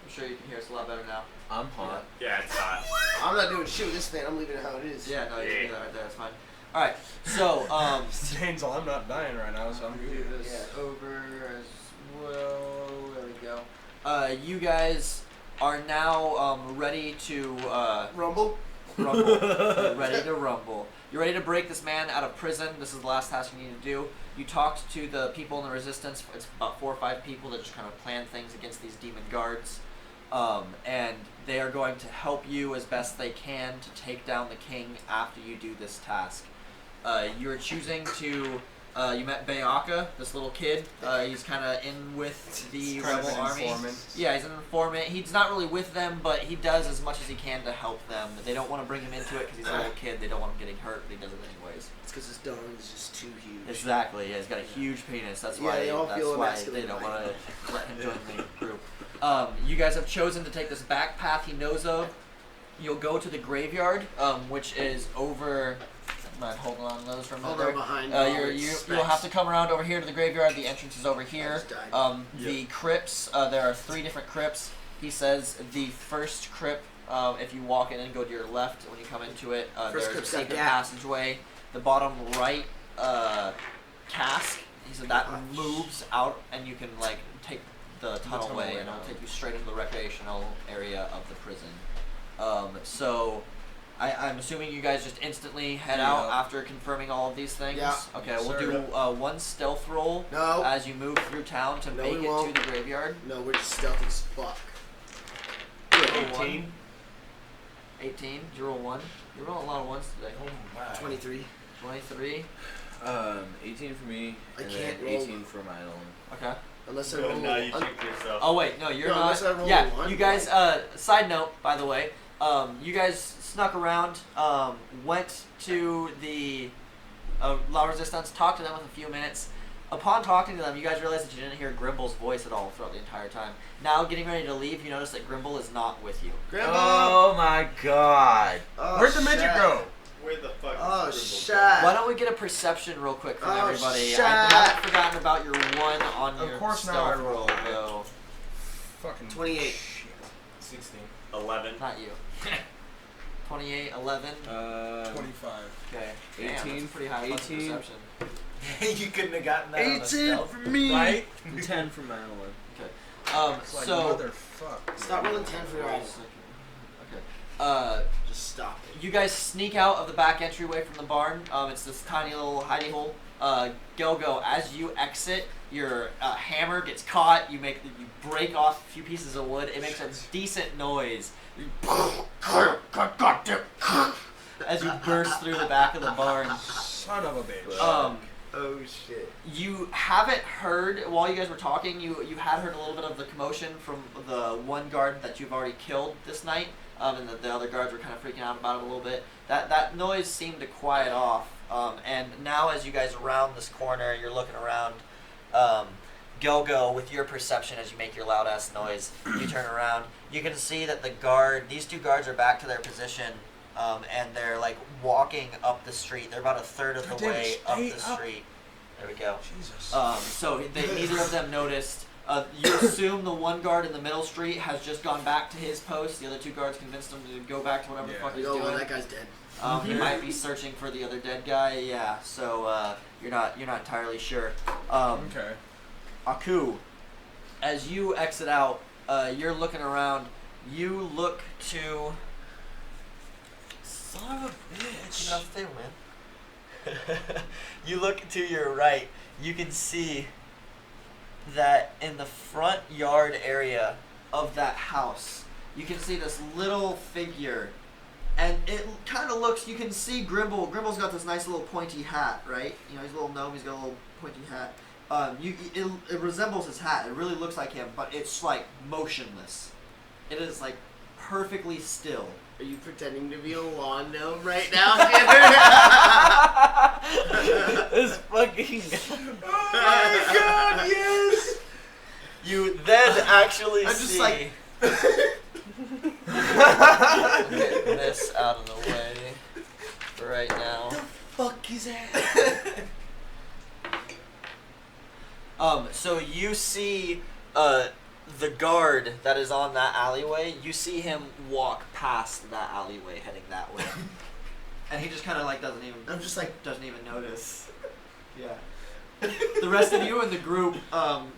I'm sure you can hear us a lot better now.
I'm hot.
Yeah, it's hot.
I'm not doing shit with this fan. I'm leaving it how it is.
Yeah, no, you can do that right there. It's fine. All right. So,
Stains, I'm not dying right now, so I'm
do
good.
this over as well. There we go. You guys are now ready to
Rumble.
rumble. You're ready to rumble. You're ready to break this man out of prison. This is the last task you need to do. You talked to the people in the resistance. It's about 4 or 5 people that just kind of plan things against these demon guards. And they are going to help you as best they can to take down the king after you do this task. You're choosing to. You met Bayaka, this little kid. He's kind of in with the
Kind of
rebel
an
army.
informant.
Yeah, he's an informant. He's not really with them, but he does as much as he can to help them. They don't want to bring him into it because he's a little kid. They don't want him getting hurt, but he does it anyways.
It's because his dong is just too huge.
Exactly. Yeah, he's got a huge penis. That's
Yeah,
why.
they all
That's
feel
why
emasculated
they don't
by
want
him.
to let him join the group. You guys have chosen to take this back path he knows of. You'll go to the graveyard, which is over. Mind holding on to those for a minute.
Hold on
there.
behind.
You'll have to come around over here to the graveyard. The entrance is over here.
just died.
The crypts, there are 3 different crypts. He says the first crypt, if you walk in and go to your left when you come into it,
First
there's a
crypt's got
secret
gap.
passageway. The bottom right cask, he said that moves out and you can like take the tunnel way and it'll take you straight into the recreational area of the prison. So I'm assuming you guys just instantly head out after confirming all of these things?
Yeah.
Okay, we'll do 1 stealth roll
No.
as you move through town to
No,
make
we
it
won't.
to the graveyard.
No, we're just stealthy as fuck.
18. 18. Did you roll 1? You roll a lot of 1s today.
Oh my.
23.
23.
18 for me,
I
and
can't
then
roll.
18 for Mylon.
Okay.
Unless I
Good,
roll.
now you check yourself.
Oh wait, no, you're
No,
not.
unless I roll
Yeah,
a 1,
you guys. Side note, by the way, you guys snuck around, went to the La Resistance, talked to them with a few minutes. Upon talking to them, you guys realized that you didn't hear Grimble's voice at all throughout the entire time. Now, getting ready to leave, you notice that Grimble is not with you.
Grandma!
Oh my god.
Oh,
Where'd the midget
shit.
go?
Where the fuck
Oh,
is
shit.
Why don't we get a perception real quick from
Oh,
everybody?
shit.
I haven't forgotten about your 1 on
Of
your
course now
stealth
I roll.
though.
Fucking
28.
shit.
16. 11.
Not you. 28, 11.
25.
Okay. Damn,
18,
that's a pretty high fucking
18.
perception.
You couldn't have gotten that on a
18
stealth.
for me!
Right?
10 for Mylon.
Okay.
It's like,
So.
motherfuck.
Stop rolling 10 for your eyes.
Okay.
Just stop it.
You guys sneak out of the back entryway from the barn. It's this tiny little hidey hole. Go. As you exit, your hammer gets caught. You break off a few pieces of wood. It makes a decent noise. As you burst through the back of the barn.
Son of a bitch.
Oh shit.
You haven't heard, while you guys were talking, you had heard a little bit of the commotion from the one guard that you've already killed this night, and the other guards were kind of freaking out about it a little bit. That noise seemed to quiet off, and now as you guys round this corner, you're looking around, Go, with your perception as you make your loud ass noise, you turn around, you can see that these 2 guards are back to their position, and they're like walking up the street. They're about a third of the way up the street. There we go.
Jesus.
So neither of them noticed. You assume the one guard in the middle street has just gone back to his post. The other 2 guards convinced him to go back to whatever the fuck he's
Oh,
doing.
well, that guy's dead.
He might be searching for the other dead guy. Yeah. So you're not entirely sure.
Okay.
Aku, as you exit out, you're looking around. You look to. Son of a bitch! Keep it off the table, man. You look to your right. You can see that in the front yard area of that house, you can see this little figure And it kind of looks, you can see Grimble. Grimble's got this nice little pointy hat, right? You know, he's a little gnome, he's got a little pointy hat. It resembles his hat. It really looks like him, but it's like motionless. It is like perfectly still.
Are you pretending to be a lawn gnome right now, Tanner?
This fucking.
Oh my god, yes!
You then actually
I'm just
see.
like-
Get this out of the way for right now.
Fuck is that?
So you see the guard that is on that alleyway, you see him walk past that alleyway heading that way. And he just kind of like doesn't even notice. Yeah. The rest of you in the group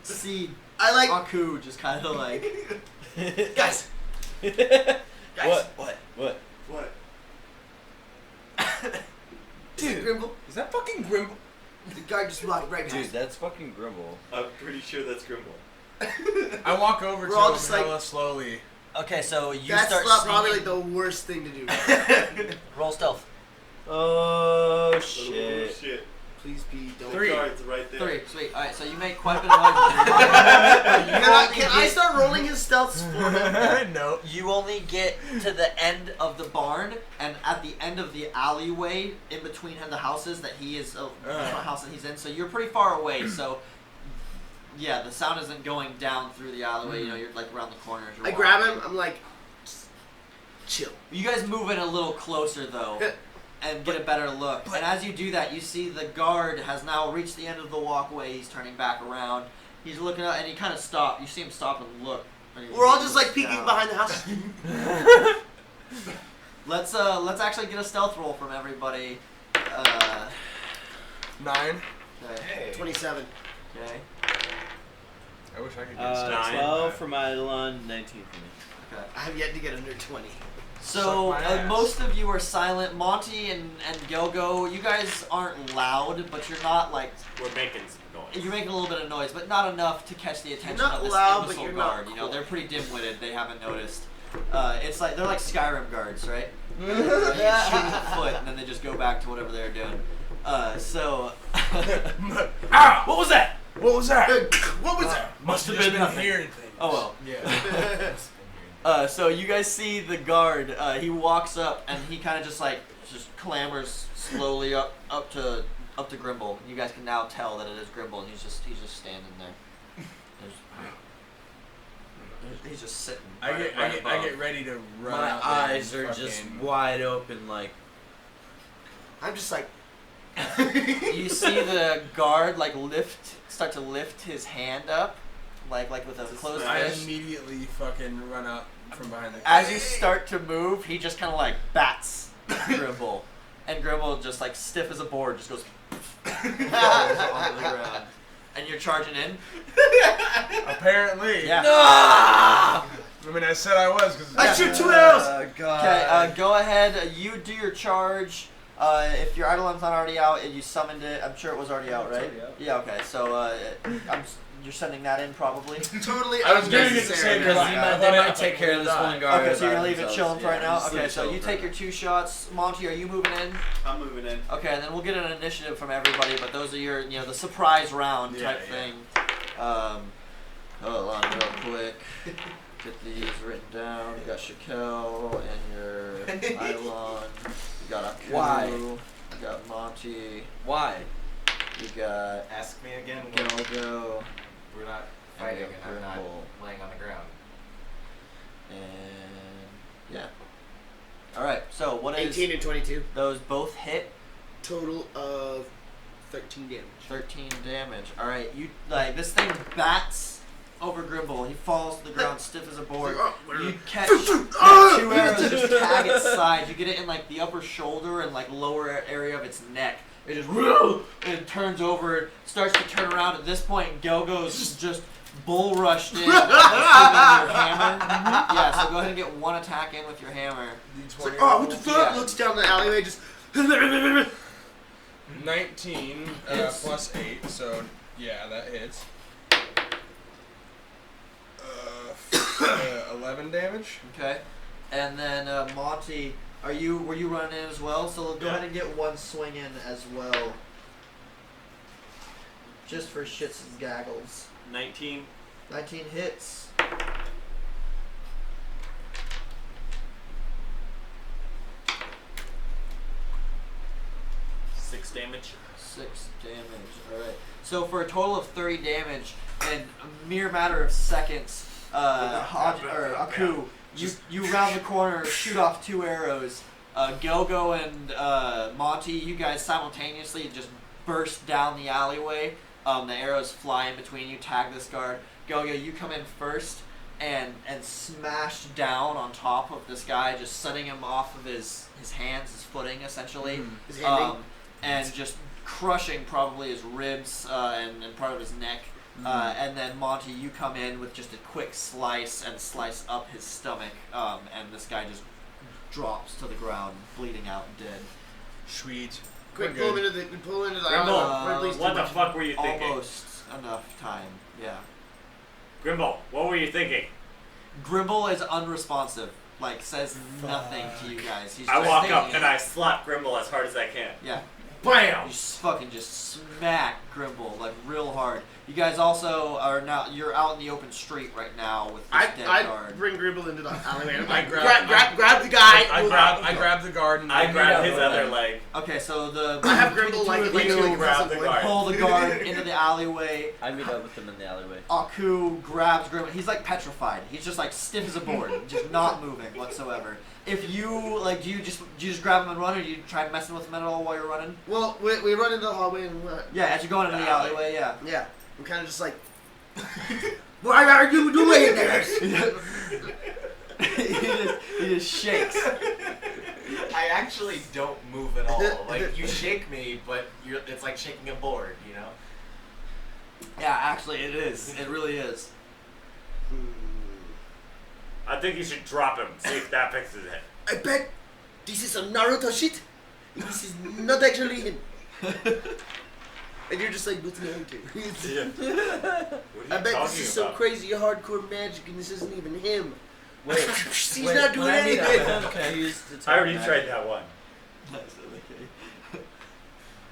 see Aku just kind of like
Guys.
What?
Dude, Grimble.
Is that fucking Grimble?
The guard just walked right past.
Dude, that's fucking Grimble.
I'm pretty sure that's Grimble.
I walk over
We're
to
all
him
just like-
hella slowly.
Okay, so you
That's
start
probably like
sneaking.
the worst thing to do.
Roll stealth.
Oh
Oh
shit.
shit.
Please be don't.
Three.
Guards right there.
3, sweet. Alright, so you make quite a bit of noise.
Can I start rolling his stealths for him?
No.
You only get to the end of the barn, and at the end of the alleyway, in between the houses that he is, the house that he's in. So you're pretty far away. So yeah, the sound isn't going down through the alleyway. You know, you're like around the corners.
I grab him. I'm like, chill.
You guys move in a little closer though, and get a better look. And as you do that, you see the guard has now reached the end of the walkway. He's turning back around. He's looking up, and he kind of stopped. You see him stop and look. And he
We're all just like
looks
peeking
down.
behind the house.
Let's actually get a stealth roll from everybody.
9.
Okay.
27.
Okay.
I wish I could get stuff.
12 for my Eidolon, 19 for me.
Okay.
I have yet to get under 20.
So
Suck my ass.
most of you are silent. Monty and Gogo, you guys aren't loud, but you're not like
We're making some noise.
you're making a little bit of noise, but not enough to catch the attention
not
of this
loud, but
imbecile
you're not
guard. You know,
cool.
they're pretty dim-witted. They haven't noticed. It's like they're like Skyrim guards, right? They shoot a foot and then they just go back to whatever they're doing.
Ah! What was that? What was that?
What was that?
Must have been hearing things.
Oh well.
Yeah.
So you guys see the guard. He walks up and he kind of just clambers slowly up to Grimble. You guys can now tell that it is Grimble, and he's just standing there. He's just sitting.
I get ready to run
My
out there
eyes
and
are just
fucking-
wide open, like.
I'm just like.
You see the guard start to lift his hand up, like with a closed
I
fist.
immediately fucking run out from behind the.
As you start to move, he just kind of like bats Grimble, and Grimble just like stiff as a board just goes onto the ground. And you're charging in.
Apparently.
Yeah.
I mean, I said I was because.
I shoot 2 arrows!
Okay, go ahead. You do your charge. If your Eidolon's not already out and you summoned it, I'm sure it was already out, right?
already out.
Yeah, okay. So you're sending that in probably.
Totally
I was doing it to
unnecessary.
save your life.
They might take care of this one guard.
Okay, so you're gonna
by
leave it
themselves.
chilling for right
Yeah,
now?
just leave
Okay,
it
so
chilling
you
for
take
now.
your 2 shots. Monty, are you moving in?
I'm moving in.
Okay, and then we'll get an initiative from everybody, but those are your, the surprise round type
Yeah.
thing. Hold on real quick. Get these written down. You got Shaquille and your Eidolon. You got Aku.
Why?
You got Monty.
Why?
You got
Ask me again when
Gelgo.
we're not fighting and I'm not
Grimble.
laying on the ground.
And yeah. Alright, so what is
18 and 22.
those both hit?
Total of 13 damage.
13 damage. Alright, you this thing bats over Grimble. He falls to the ground stiff as a board. You catch 2 arrows just tag its side. You get it in like the upper shoulder and like lower area of its neck. It just it turns over, starts to turn around. At this point, Gelgo's just bull rushed in, swinging your hammer. Yeah, so go ahead and get 1 attack in with your hammer.
It's like, oh, what the fuck?
Yeah.
Looks down the alleyway, just.
19
Hits.
plus 8, so yeah, that hits. 11 damage.
Okay, and then Monty, Were you running in as well? So go ahead and get one swing in as well. Just for shits and gaggles.
19.
19 hits.
6 damage.
6 damage. Alright. So for a total of 30 damage, in a mere matter of seconds, Aku, you round the corner, shoot off 2 arrows. Gelgo and Monty, you guys simultaneously just burst down the alleyway. The arrows fly in between you, tag this guard. Gelgo, you come in first and smash down on top of this guy, just setting him off of his hands, his footing essentially.
His handing.
And just crushing probably his ribs and part of his neck. And then Monty, you come in with just a quick slice and slice up his stomach, and this guy just drops to the ground, bleeding out, dead.
Sweet.
Quick,
We're
pull
good.
him into the
Grimble,
alleyway.
what the fuck were you thinking?
Almost enough time, yeah.
Grimble, what were you thinking?
Grimble is unresponsive, like says nothing to you guys. He's
I
just
walk
thinking
up
it.
and I slap Grimble as hard as I can.
Yeah.
BAM!
You fucking just smack Grimble like real hard. You guys also are now you're out in the open street right now with this dead
I
guard.
bring Grimble into the alleyway. I'm
I
like,
grab-
grab the guy.
I grab the guard and
I grab his other leg.
Okay, so the
I have
between
Grimble
the
like
two of
like
you
to
grab the guard.
pull the guard into the alleyway.
I meet up with him in the alleyway.
Aku grabs Grimble. He's like petrified. He's just like stiff as a board, just not moving whatsoever. If you like, do you just grab him and run, or do you try messing with him at all while you're running?
Well, we run into the hallway and
Yeah, as you're going into the alleyway, yeah.
yeah, I'm kind of just like, what are you doing this?
he just shakes.
I actually don't move at all. Like, you shake me, but it's like shaking a board, you know?
Yeah, actually, it is. It really is.
I think you should drop him, see if that fixes it.
I bet this is some Naruto shit. This is not actually him. And you're just like, what's Naruto?
Yeah. What are
I
you
bet
talking
this is some
about?
crazy hardcore magic and this isn't even him.
Wait,
He's
wait,
not doing
when I meet up with
anything.
him, can I use the
I already
magic?
tried that one.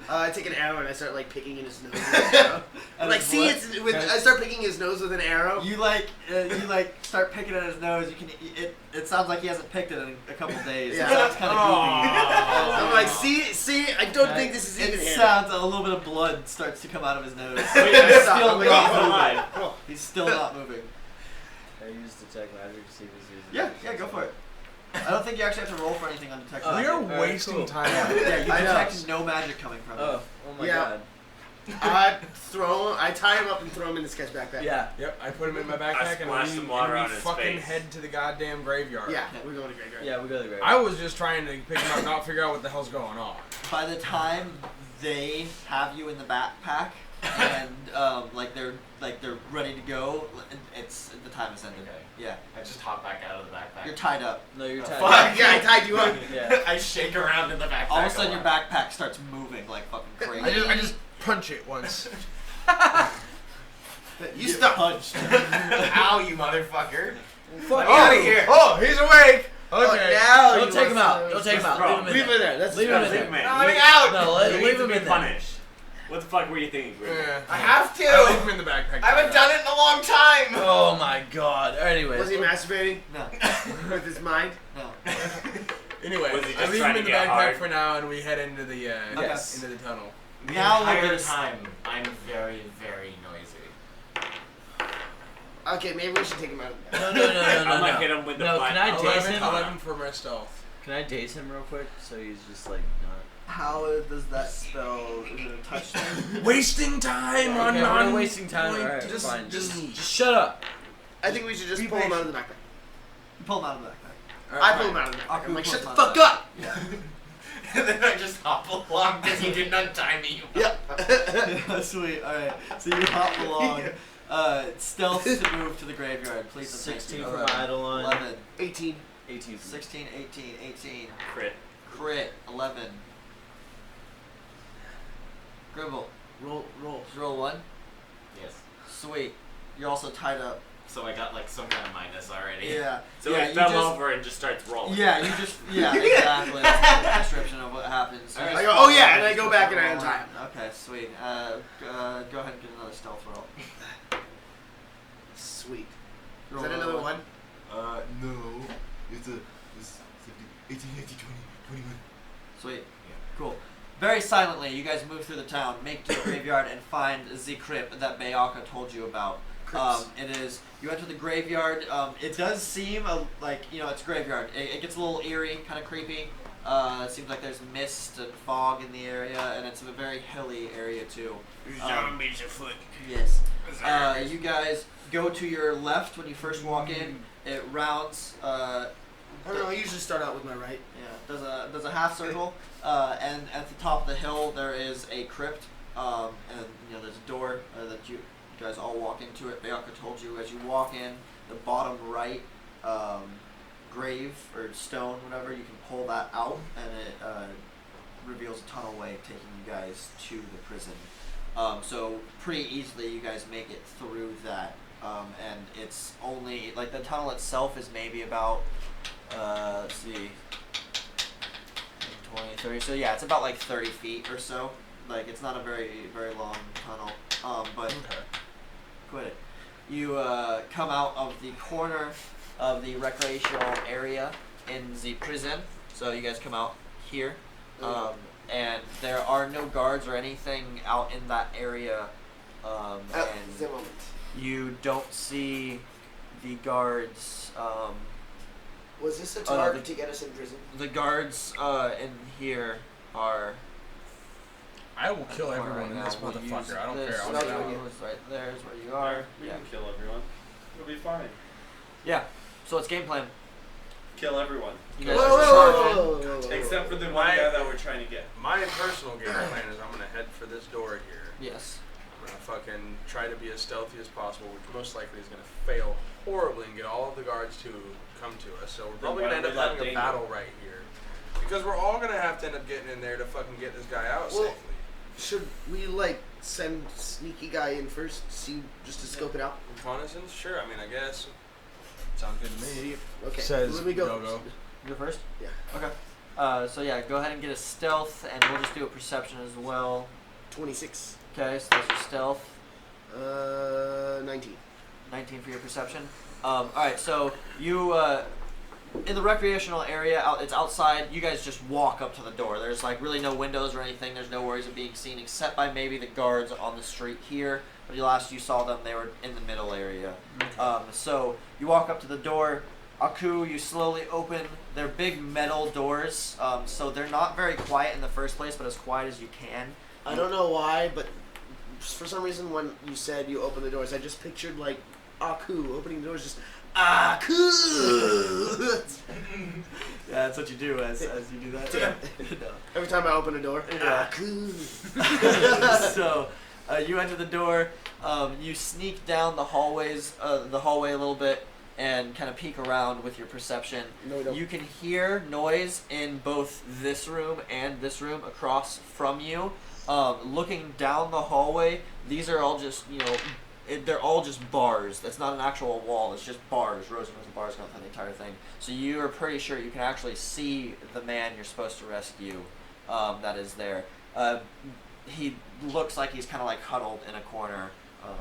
I take an arrow and I start like picking in his nose. With an arrow. I'm like, see, I start picking his nose with an arrow.
You start picking at his nose. You can. It sounds like he hasn't picked it in a couple days.
Yeah.
It sounds kind of goopy.
I'm like, see, I don't think this is even
It
him.
sounds a little bit of blood starts to come out of his nose.
Wait,
He's
stop.
still
I'm like,
not
he's
moving.
alive.
He's still not moving.
Can I use detect magic to see if he's using
Yeah, go for it. I don't think you actually have to roll for anything on detect
We
magic.
are
Alright,
wasting
cool.
time.
Yeah, you
I know.
detect no magic coming from him.
Oh my
Yeah.
god.
I tie him up and throw him in this guy's backpack.
Yeah.
Yep, I put him in my backpack and
splash some water on
we
his
fucking
face.
head to the goddamn graveyard.
Yeah, we're going to graveyard.
Yeah, we go to the grave.
I was just trying to pick him up, not figure out what the hell's going on.
By the time they have you in the backpack and they're ready to go, it's the time has ended.
Okay.
Yeah,
I just hop back out of the backpack.
you're tied up.
No, you're
Oh,
tied.
fuck.
Yeah, I tied you up.
Yeah.
I shake around in the backpack.
All of a sudden,
a
your
lot.
backpack starts moving like fucking crazy.
I just punch it once.
You stop.
punched.
Ow, you motherfucker.
Fuck
Get out of here.
Oh, he's awake.
Oh,
Okay.
now
Don't
you
take him
want
out.
to-
Don't take him out.
Bro,
Leave him in
Leave
there.
it there. That's
Leave him in
Big man.
there.
Coming out.
No,
You
leave
need to
him
be
in there.
punished. What the fuck were you thinking, Grim?
Yeah.
I have to.
I leave him in the backpack.
I haven't done it in a long time.
Oh my god. Anyways.
Was he masturbating
No,
with his mind?
no.
Anyway,
Was he
I
just
leave
trying
him in
to
the
get
backpack
hard?
for now, and we head into the
Yes.
into the tunnel.
The
Now
entire
there's-
time, I'm very, very noisy.
Okay, maybe we should take him out.
No, no, no, no, no.
I'm gonna
no.
hit him with the
No,
butt.
can I daze
11,
him?
11 for my stealth.
Can I daze him real quick so he's just like not.
How does that spell? Is it a touch thing?
Wasting time on
Okay, we're
non.
not wasting time.
Like,
Alright,
just,
fine.
just,
Just shut up.
I think we should just
Be
pull him
patient.
out of the backpack.
You pull him out of the backpack.
I pull him out of the backpack.
Aku
I'm like,
pulls
shut the
him
fuck
out.
up!
Yeah.
And then I just hop along because you didn't untie me.
Yeah.
Sweet. All right. So you hop along. Stealth to move to the graveyard. Please. and thank
16
you.
for my Eidolon.
11,
18.
18.
16, 18, 18.
Crit.
Crit. 11. Gribble.
Roll.
Just roll 1.
Yes.
Sweet. You're also tied up.
So I got like some kind of minus already.
Yeah.
So
yeah,
he
you
fell
just-
over and just starts rolling.
Yeah, you just exactly. That's the description of what happens. You
Alright.
just
I go,
fall
oh yeah,
over,
and I
just
go
keep
back and I
rolling.
untie him.
Okay, sweet. Go ahead and get another stealth roll.
Sweet. Is
Roll
that another one?
No. It's 18, 19, 20, 21.
Sweet. Cool. Very silently, you guys move through the town, make to the graveyard, and find the crypt that Bayaka told you about. It is. You enter the graveyard. It does seem like it's a graveyard. It gets a little eerie, kind of creepy. It seems like there's mist and fog in the area, and it's a very hilly area too.
Zombies afoot.
Yes. You guys go to your left when you first walk in. It rounds.
I don't know. I usually start out with my right.
Yeah, does a half circle, and at the top of the hill there is a crypt, and there's a door that you guys all walk into it. Bayaka told you as you walk in, the bottom right grave or stone, whatever, you can pull that out, and it reveals a tunnel way taking you guys to the prison. So pretty easily you guys make it through that, and it's only like the tunnel itself is maybe about. Let's see, 20, 30, so yeah, it's about like 30 feet or so. Like, it's not a very, very long tunnel, but quit it. You come out of the corner of the recreational area in the prison, so you guys come out here, and there are no guards or anything out in that area, and
the moment.
you don't see the guards.
Was this a
no,
target to get us in prison?
The guards in here are.
I will kill
Right
everyone in
now.
this
We'll use
motherfucker. I don't
this.
care. I'll
That's
get
what
out.
you-
Right there's where you are.
We
Yeah.
can kill everyone. It'll be fine.
Yeah. So it's game plan.
Kill everyone.
You
Whoa,
guys
whoa,
are
whoa,
charging.
whoa, whoa, whoa, whoa.
Except for the one
My-
guy that we're trying to get.
My personal game plan is I'm gonna head for this door here.
Yes.
I'm gonna fucking try to be as stealthy as possible, which most likely is gonna fail horribly and get all of the guards to come to us. So we're probably
why
gonna end
don't
up
we let
having a
Dane
battle
go?
right here. Because we're all gonna have to end up getting in there to fucking get this guy out
Well,
safely.
Should we send sneaky guy in first, see just to scope it out?
Reconnaissance? Sure, I mean I guess. Sounds good to me.
Okay.
Says
let me go.
Go-Go.
You go first.
Yeah.
Okay. So yeah, go ahead and get a stealth, and we'll just do a perception as well.
26.
Okay, so that's your stealth.
19.
19 for your perception. All right, so you in the recreational area, it's outside. You guys just walk up to the door. There's like really no windows or anything. There's no worries of being seen except by maybe the guards on the street here. But the last you saw them, they were in the middle area. So you walk up to the door. Aku, you slowly open. They're big metal doors, so they're not very quiet in the first place, but as quiet as you can.
I don't know why, but for some reason when you said you open the doors, I just pictured like Aku opening the doors, just Aku.
Yeah, that's what you do as you do that.
Yeah.
No.
Every time I open a door,
Yeah.
Aku.
So you enter the door. You sneak down the hallway a little bit and kind of peek around with your perception.
No, we don't.
You can hear noise in both this room and this room across from you. Looking down the hallway, these are all just they're all just bars. That's not an actual wall. It's just bars, rows and rows of bars going through the entire thing. So you are pretty sure you can actually see the man you're supposed to rescue. That is there. He looks like he's kind of like huddled in a corner.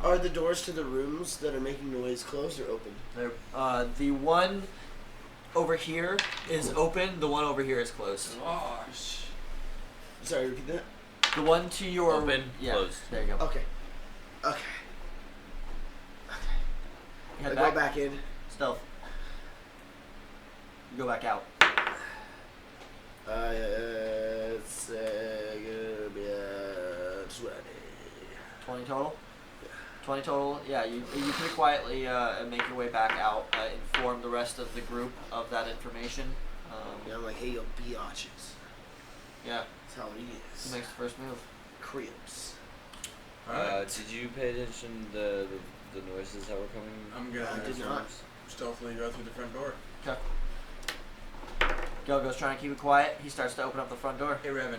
Are the doors to the rooms that are making noise closed or open?
The one over here is open. The one over here is closed.
Sorry, repeat that.
The one to your
Open,
yeah,
closed.
There you go.
Okay. Okay.
You
I
head
go
back.
back in.
Stealth. You go back out.
It's gonna be 20.
20 total? 20 total? Yeah, you pretty quietly make your way back out, inform the rest of the group of that information.
Yeah, I'm like, hey, yo, biatches.
Yeah,
That's how it
who
is.
makes the first move?
Cribs.
Did you pay attention to the noises that were coming?
I'm gonna
I did not.
stealthily go through the front door.
Okay. Gelgo's trying to keep it quiet. He starts to open up the front door.
Hey, Revan.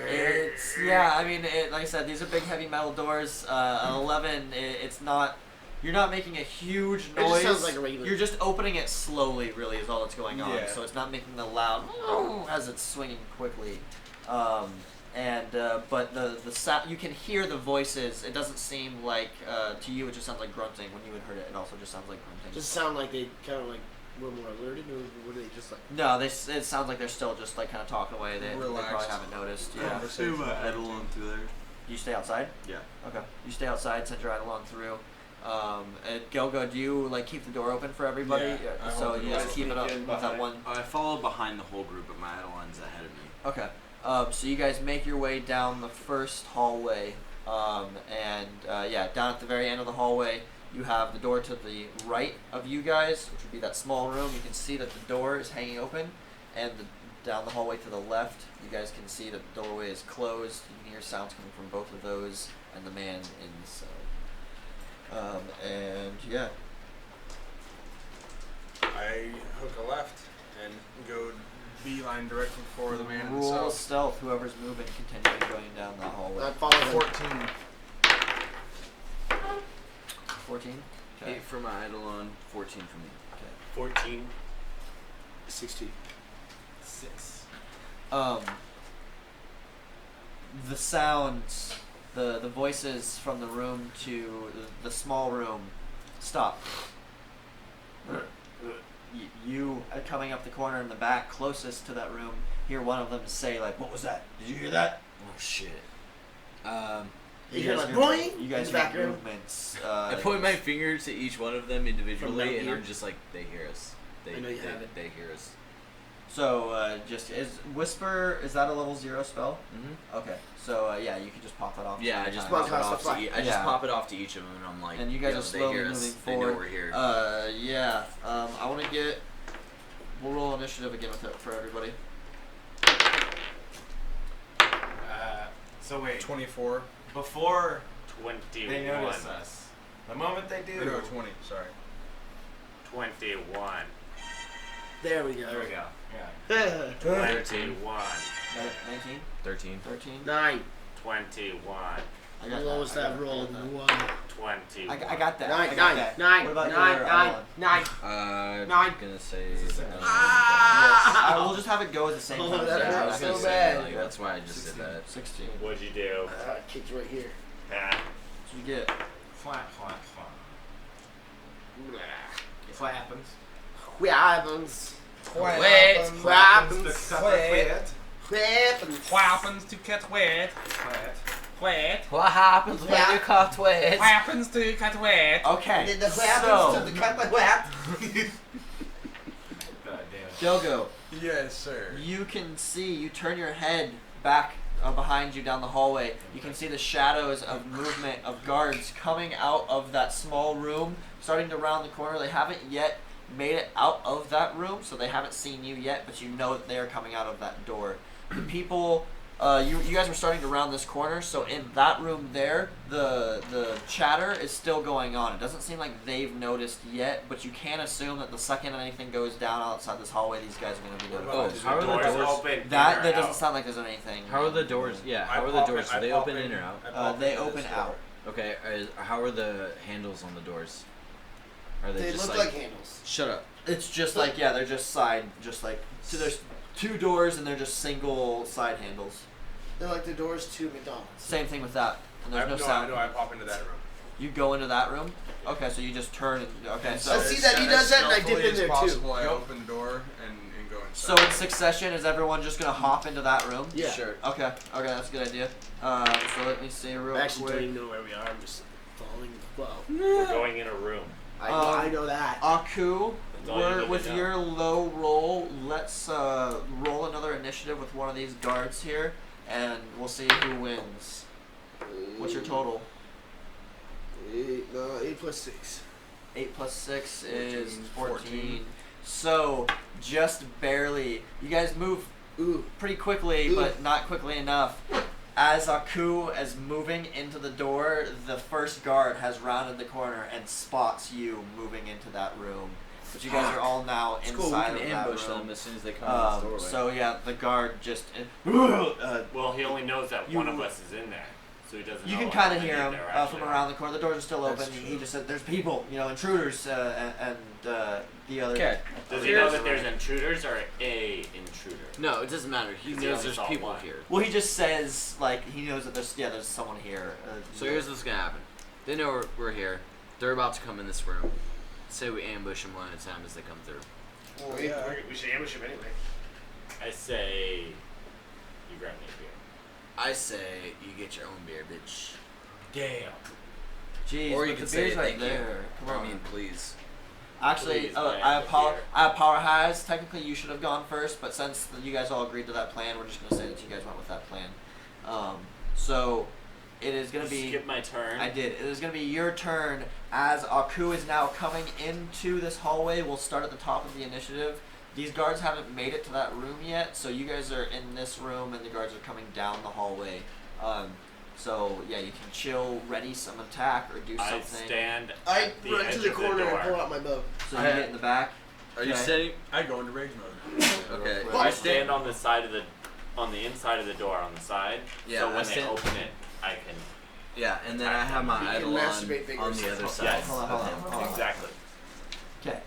It's, yeah, I mean, like I said, these are big heavy metal doors. An 11, it's not You're not making a huge
It
noise.
just sounds like a regular.
You're just opening it slowly, really, is all that's going on.
Yeah.
So it's not making the loud as it's swinging quickly. But the sound, you can hear the voices. It doesn't seem like to you. It just sounds like grunting. When you had heard it, it also just sounds like grunting.
Just sound like they kind of like were more alerted, or were they just like?
No, it sounds like they're still just like kind of talking away. They probably
Relaxed.
haven't noticed. Yeah.
Conversation. Eidolon through there.
You stay outside.
Yeah.
Okay. You stay outside. Send your Eidolon through. And Gogo, do you like keep the door open for everybody?
Yeah, I
So
hold the
you
door
just keep it up
open.
with that one.
I follow behind the whole group, but my Eidolon's ahead of me.
Okay. So you guys make your way down the first hallway, down at the very end of the hallway, you have the door to the right of you guys, which would be that small room. You can see that the door is hanging open, and down the hallway to the left, you guys can see that the doorway is closed. You can hear sounds coming from both of those, and the man inside.
I hook a left and go beeline directly for the man in the
Roll
south.
stealth. Whoever's moving, continuing going down the hallway.
I follow them.
14.
14.
8 for my Eidolon, 14 for me.
14.
16.
6.
The sounds, the voices from the room to the small room stop. You coming up the corner in the back, closest to that room, hear one of them say like, "What was that? Did you hear that?"
Oh shit.
You hear
guys
like
hear-
boing.
You guys
in the
hear
background.
movements.
I point my finger to each one of them
From
individually,
down
and
here?
I'm just like, they hear us. They,
I know you
they,
have it.
They hear us.
So just is whisper? Is that a level 0 spell?
Mm-hmm.
Okay. So you can just pop that off.
Yeah, I
anytime.
just
Well,
pop it
cast
off
the fly.
to I just
Yeah.
pop it off to each of them, and I'm like,
And you guys
yo,
are slowly
they hear
moving
us.
forward.
They know we're here.
I want to get. We'll roll initiative again with it for everybody.
So wait,
24.
before
21.
they notice us, the moment they do,
No, 20. Sorry.
21.
There we go.
there we go. Yeah.
21.
19,
13.
13.
9.
21.
I got
Lowest
that.
I've rolled.
21.
I got that. I
9.
got
9.
that.
9.
What about
9.
your
9.
Eidolon?
9.
I'm
9.
gonna say.
Yes. I will just have it go at the same
Oh,
time.
that
yeah, I
hurts
was
so
gonna say,
bad.
like, that's why I just did that.
16.
What'd you do?
Kicked right here.
Ah,
What'd you get?
Flat. What happens?
What happens?
What
happens? What happens?
What
happens?
What happens to cat wet? Wet.
What happens
when you
cut wet?
What happens to cat wet?
Okay.
What
So,
happens to the cut by wet?
God damn it.
Gogo,
Yes, sir.
you can see. You turn your head back behind you down the hallway. You can see the shadows of movement of guards coming out of that small room, starting to round the corner. They haven't yet made it out of that room, so they haven't seen you yet, but you know that they are coming out of that door. The people, you guys were starting to round this corner, so in that room there, the chatter is still going on. It doesn't seem like they've noticed yet, but you can assume that the second anything goes down outside this hallway, these guys are going to be notified.
how are the
doors
doors?
open?
That
in or
doesn't
out?
sound like there's anything.
How are the doors? Yeah, how are the doors? Do they open in or out?
They open out.
Okay, how are the handles on the doors? Are
They
just
look like handles.
Shut up.
It's just like, they're just side, so there's 2 doors and they're just single side handles.
They're like the doors to McDonald's.
Same thing with that, and there's no sound.
I pop into that room.
You go into that room? Okay, so you just turn and, okay,
I
so.
see that he does that and I dip in there too.
Possible, I open the door and go
So
inside.
in succession, is everyone just gonna hop into that room?
Yeah.
Sure.
Okay, that's a good idea. So let me see real
I actually
quick.
don't even know where we are. I'm just following the flow.
We're going in a room.
I know that.
Aku,
That's all you need to
with
know.
your low roll, let's roll another initiative with one of these guards here, and we'll see who wins. What's your total?
8 plus 6.
8 plus 6 is 14. So, just barely. You guys move pretty quickly, but not quickly enough. As Aku is moving into the door, the first guard has rounded the corner and spots you moving into that room. But you guys are all now
It's cool. We
inside
can
of that
ambush
room.
them as soon as they come in this doorway.
So yeah, the guard just.
Well, he only knows that
You-
one of us is in there. So he doesn't
You
know
can
how
kind of
many
hear him
there
from
actually
around
are.
the corner. The doors are still open.
That's
He
true.
just said there's people, intruders, and the other.
Okay.
Does he know that there's intruders or a intruder?
No, it doesn't matter. He
Because he
knows
only
there's
saw
people
one.
here.
Well, he just says like he knows that there's someone here.
So here's what's gonna happen. They know we're here. They're about to come in this room. Say we ambush them one at a time as they come through.
Well, yeah.
We should ambush him anyway.
I say you grab me a beer.
I say you get your own beer, bitch.
Damn.
Jeez,
Or you
but
can
the
say
beer's right
thank you.
there. Come on.
I mean, please.
Actually,
Please,
I
man,
have
the beer.
I have power highs. Technically, you should have gone first, but since you guys all agreed to that plan, we're just gonna say that you guys went with that plan. So it is gonna
You
be.
skip my turn.
I did. It is going to be your turn as Aku is now coming into this hallway. We'll start at the top of the initiative. These guards haven't made it to that room yet, so you guys are in this room and the guards are coming down the hallway. So yeah, you can chill, ready some attack or do
I
something.
stand
I
at the
run
edge
to the
of
corner
door.
and pull out my bow.
So you get in the back.
Are you
Okay.
sitting?
I go into rage mode.
Okay.
I stand on the side of on the inside of the door, on the side.
Yeah,
So
I
when they
stand-
open it, I can.
Yeah, and then I have my
You can
idol
masturbate
on the
fingers.
other side
Yes.
Hold on,
of
hold
him.
on, hold on.
Exactly.
Okay.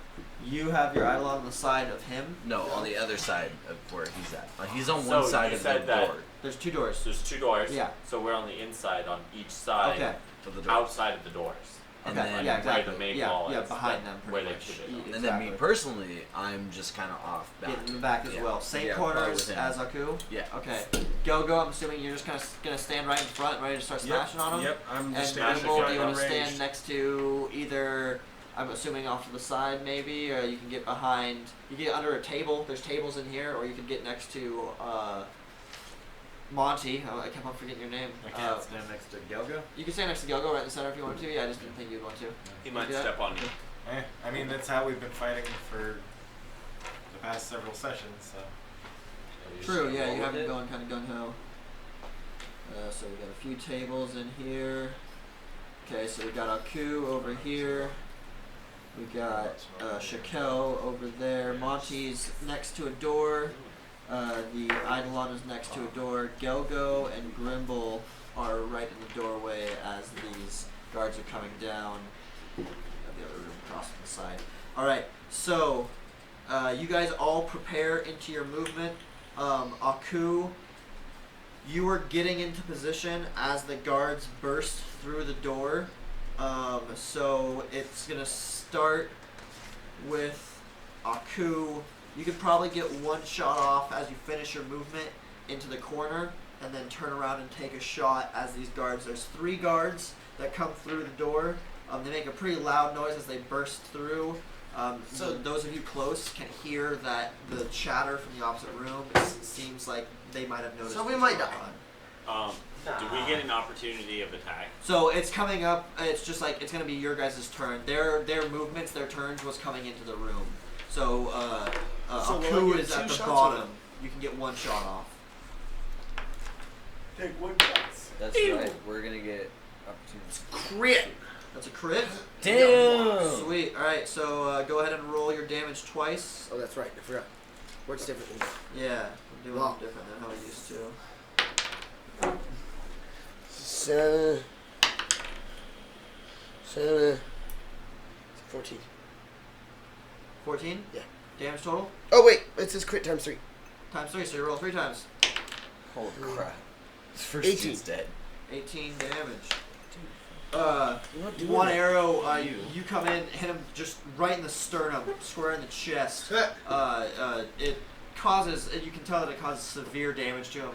You have your idol on the side of him.
No, on the other side of where he's at. He's on
So
one side
you
of the
said that-
door.
There's two doors.
There's two doors.
Yeah.
So we're on the inside on each side.
Okay.
Of the door.
Outside of the doors.
And
Okay.
then
yeah,
where
exactly.
the main
yeah,
wall
yeah,
is,
behind
that-
them.
where
Pretty
they
much.
put it.
Exactly.
And then me personally, I'm just kind of off back.
Get in the back as
Yeah.
well. Same
Yeah, probably
corners
with him.
as Aku.
Yeah.
Okay. Go. I'm assuming you're just gonna stand right in front, ready to start smashing on them.
Yep, I'm
And
just standing
Grimble, do you want to
unranged.
stand next to either? I'm assuming off to the side maybe, or you can get behind. You can get under a table. There's tables in here, or you could get next to Monty. I kept on forgetting your name.
I can't stand next to Gelgo.
You can stand next to Gelgo right in the center if you want to. Yeah, I just didn't think you'd want to.
He
You
might
do that?
step on me.
I mean, that's how we've been fighting for the past several sessions. So.
True. Yeah, you have been going kind of gung ho. So we got a few tables in here. Okay, so we got Aku over here. We got Shakel over there. Monty's next to a door. The Eidolon is next to a door. Gelgo and Grimble are right in the doorway as these guards are coming down. The other room across to the side. Alright, so you guys all prepare into your movement. Aku, you are getting into position as the guards burst through the door. So it's gonna start with Aku. You could probably get one shot off as you finish your movement into the corner, and then turn around and take a shot as these guards. There's 3 guards that come through the door. They make a pretty loud noise as they burst through. So those of you close can hear that the chatter from the opposite room. It seems like they might have noticed.
So we
what's
might
going
die.
on.
Do we get an opportunity of attack?
So it's coming up. It's just like it's gonna be your guys' turn. Their movements, their turns was coming into the room. So
So will I
Aku
get
is
2
at the
shots
bottom.
or-
You can get 1 shot off.
Take one chance.
That's right. We're gonna get opportunities.
Crit.
That's a crit.
Damn.
Sweet. All right. So go ahead and roll your damage twice.
Oh, that's right. I forgot. What's different?
Yeah, we're doing
Wow.
it different than how we used to.
7. 14.
14.
Yeah.
Damage total
Oh wait, it says crit times 3.
times 3. So you roll 3 times.
Holy crap. This first
18.
dude's dead.
18 damage.
You're not doing
One
that.
arrow, you come in, hit him just right in the sternum, square in the chest. It causes, you can tell that it causes severe damage to him.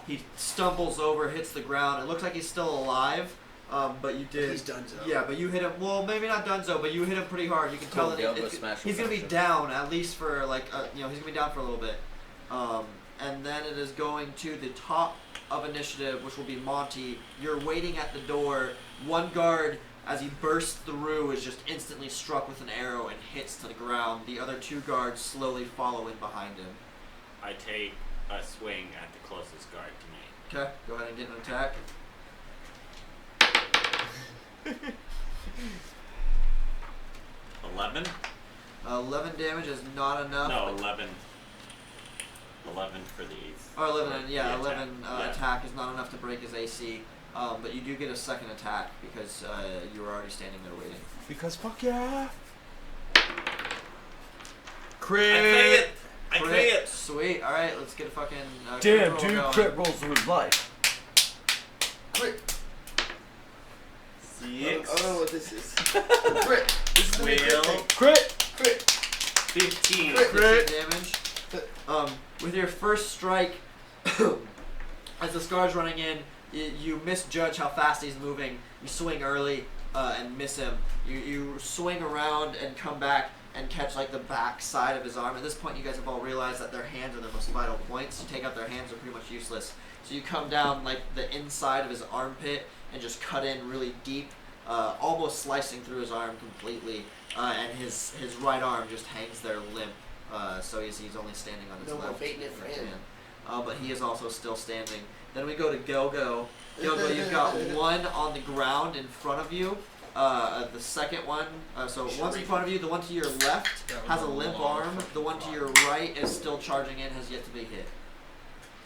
He stumbles over, hits the ground. It looks like he's still alive, but you did.
He's donezo.
Yeah, but you hit him. Well, maybe not donezo, but you hit him pretty hard. You can tell that
Gelgo smash
he's gonna be
him.
down at least for like he's gonna be down for a little bit. And then it is going to the top of initiative, which will be Monty. You're waiting at the door. One guard, as he bursts through, is just instantly struck with an arrow and hits to the ground. The other 2 guards slowly follow in behind him.
I take a swing at the closest guard to me.
Okay, go ahead and get an attack.
11?
11 damage is not enough.
No, 11. 11 for the
Or 11, yeah,
the
11
attack. Yeah.
attack is not enough to break his AC. but you do get a second attack because you were already standing there waiting.
Because fuck yeah.
Crit. I crit it.
Sweet. All right, let's get a fucking
Damn,
crit roll
dude,
going.
crit rolls with life.
Crit.
Six.
I don't know what this is. Crit. This is the new crit thing.
Crit.
Crit.
15.
Crit.
Damage. With your first strike, as the Scar's running in, you misjudge how fast he's moving. You swing early and miss him. You swing around and come back and catch like the back side of his arm. At this point, you guys have all realized that their hands are their most vital points. You take out their hands, they're pretty much useless. So you come down like the inside of his armpit and just cut in really deep, almost slicing through his arm completely. And his right arm just hangs there limp. So he's only standing on his
No more
left
baiting it for him.
hand. But he is also still standing. Then we go to Gelgo. Gelgo, you've got one on the ground in front of you. The second one, so one's in front of you. The one to your left has a limp arm. The one to your right is still charging in, has yet to be hit.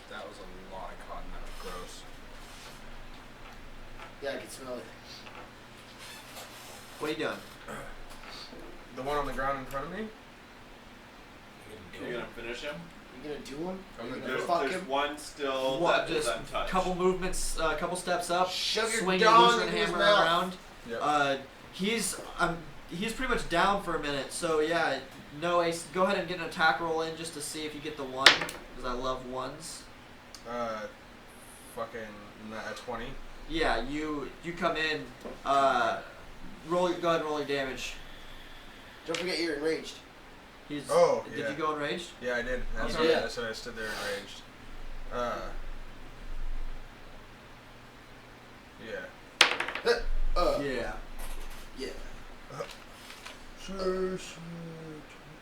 That was a lot of cotton. That was gross.
Yeah, I can smell it.
What are you doing?
The one on the ground in front of me?
You're gonna finish him?
You gonna do him?
I'm gonna
You're
do
gonna
it.
fuck
There's
him?
one still
What,
that is
just
untouched.
couple movements, couple steps up,
Shove your
swing your
dong
Lutheran
into his
hammer
mouth.
around.
Yep.
He's pretty much down for a minute. So yeah, no ace. Go ahead and get an attack roll in just to see if you get the one, because I love ones.
Fucking at 20.
Yeah, you come in. Go ahead and roll your damage.
Don't forget you're enraged.
Did
yeah.
you go enraged?
Yeah, I did. That's
You
why
did?
I said I stood there enraged. Yeah.
Yeah.
Yeah.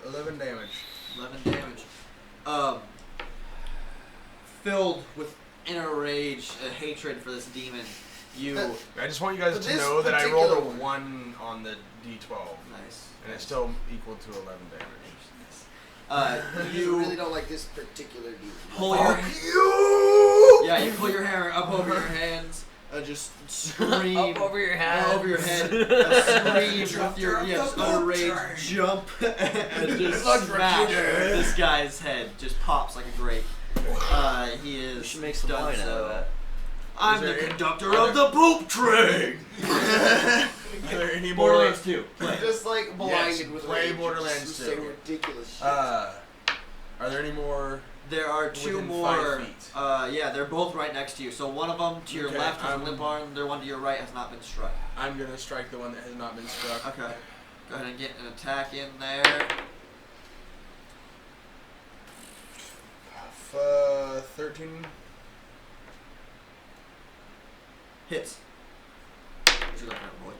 11 damage.
11 damage. Filled with inner rage, hatred for this demon, you.
I just want you guys
But
to
this
know that I rolled a
particular
1 on the D12.
Nice.
And it's still equal to 11 damage.
You really don't like this particular dude.
Pull your.
You!
Yeah, you pull your hammer up over your hands. Just scream
Up over your head.
over your head. Scream with your just utter rage. Jump and just smash this guy's head. Just pops like a grape. He is.
You should make some
done
wine out
so.
of that.
I'm the conductor of the poop train.
Are there any more?
Borderlands 2. Play.
Just like blinded
Yes,
with
play
rage.
Borderlands
Just
2.
saying ridiculous shit.
Are there any more?
There are two
Within
more.
5 feet.
Yeah, they're both right next to you. So one of them to your
Okay,
left has a
I'm-
limp arm. The one to your right has not been struck.
I'm gonna strike the one that has not been struck.
Okay. Go ahead and get an attack in there.
13.
Hits. What you looking at, boy?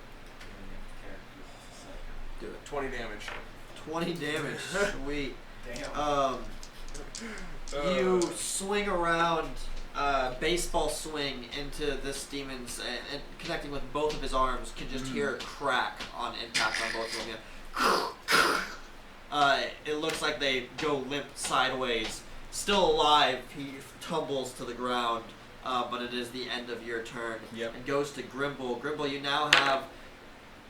Do it.
20 damage.
20 damage. Sweet.
Damn.
You swing around, baseball swing into this demon's, and connecting with both of his arms. Can just hear a crack on impact on both of them. Yeah. It looks like they go limp sideways. Still alive, he tumbles to the ground, but it is the end of your turn.
Yep.
And goes to Grimble. Grimble, you now have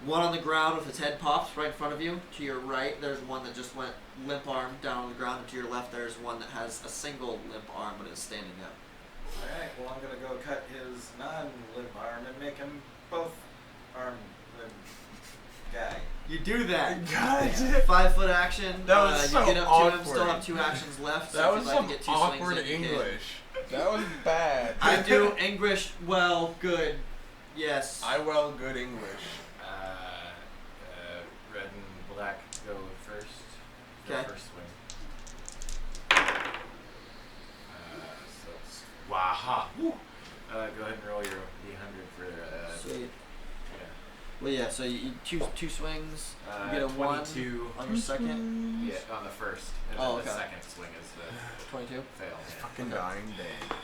one on the ground with its head popped right in front of you. To your right, there's one that just went limp arm down on the ground. And to your left, there's one that has a single limp arm but is standing up.
Alright, well I'm gonna go cut his non-limp arm and make him both arm limb guy.
You do that.
God.
5 foot action.
That was
you
so
get up to him. Still
awkward.
have 2 actions left. So
That
if
was
you'd like
some
to get 2
awkward
swings in, you can.
English. That was bad.
I do English well, good. Yes.
I well good English.
Red and black go first.
Okay.
First swing. So it's waha. Woo. Go ahead and roll your D100 for
Sweet.
yeah.
Well, yeah. So you two swings. You get a
22
1 on your second.
Yeah, on the first. And
Oh,
then the
okay.
second swing is the
22.
fail. Yeah.
Fucking dying day.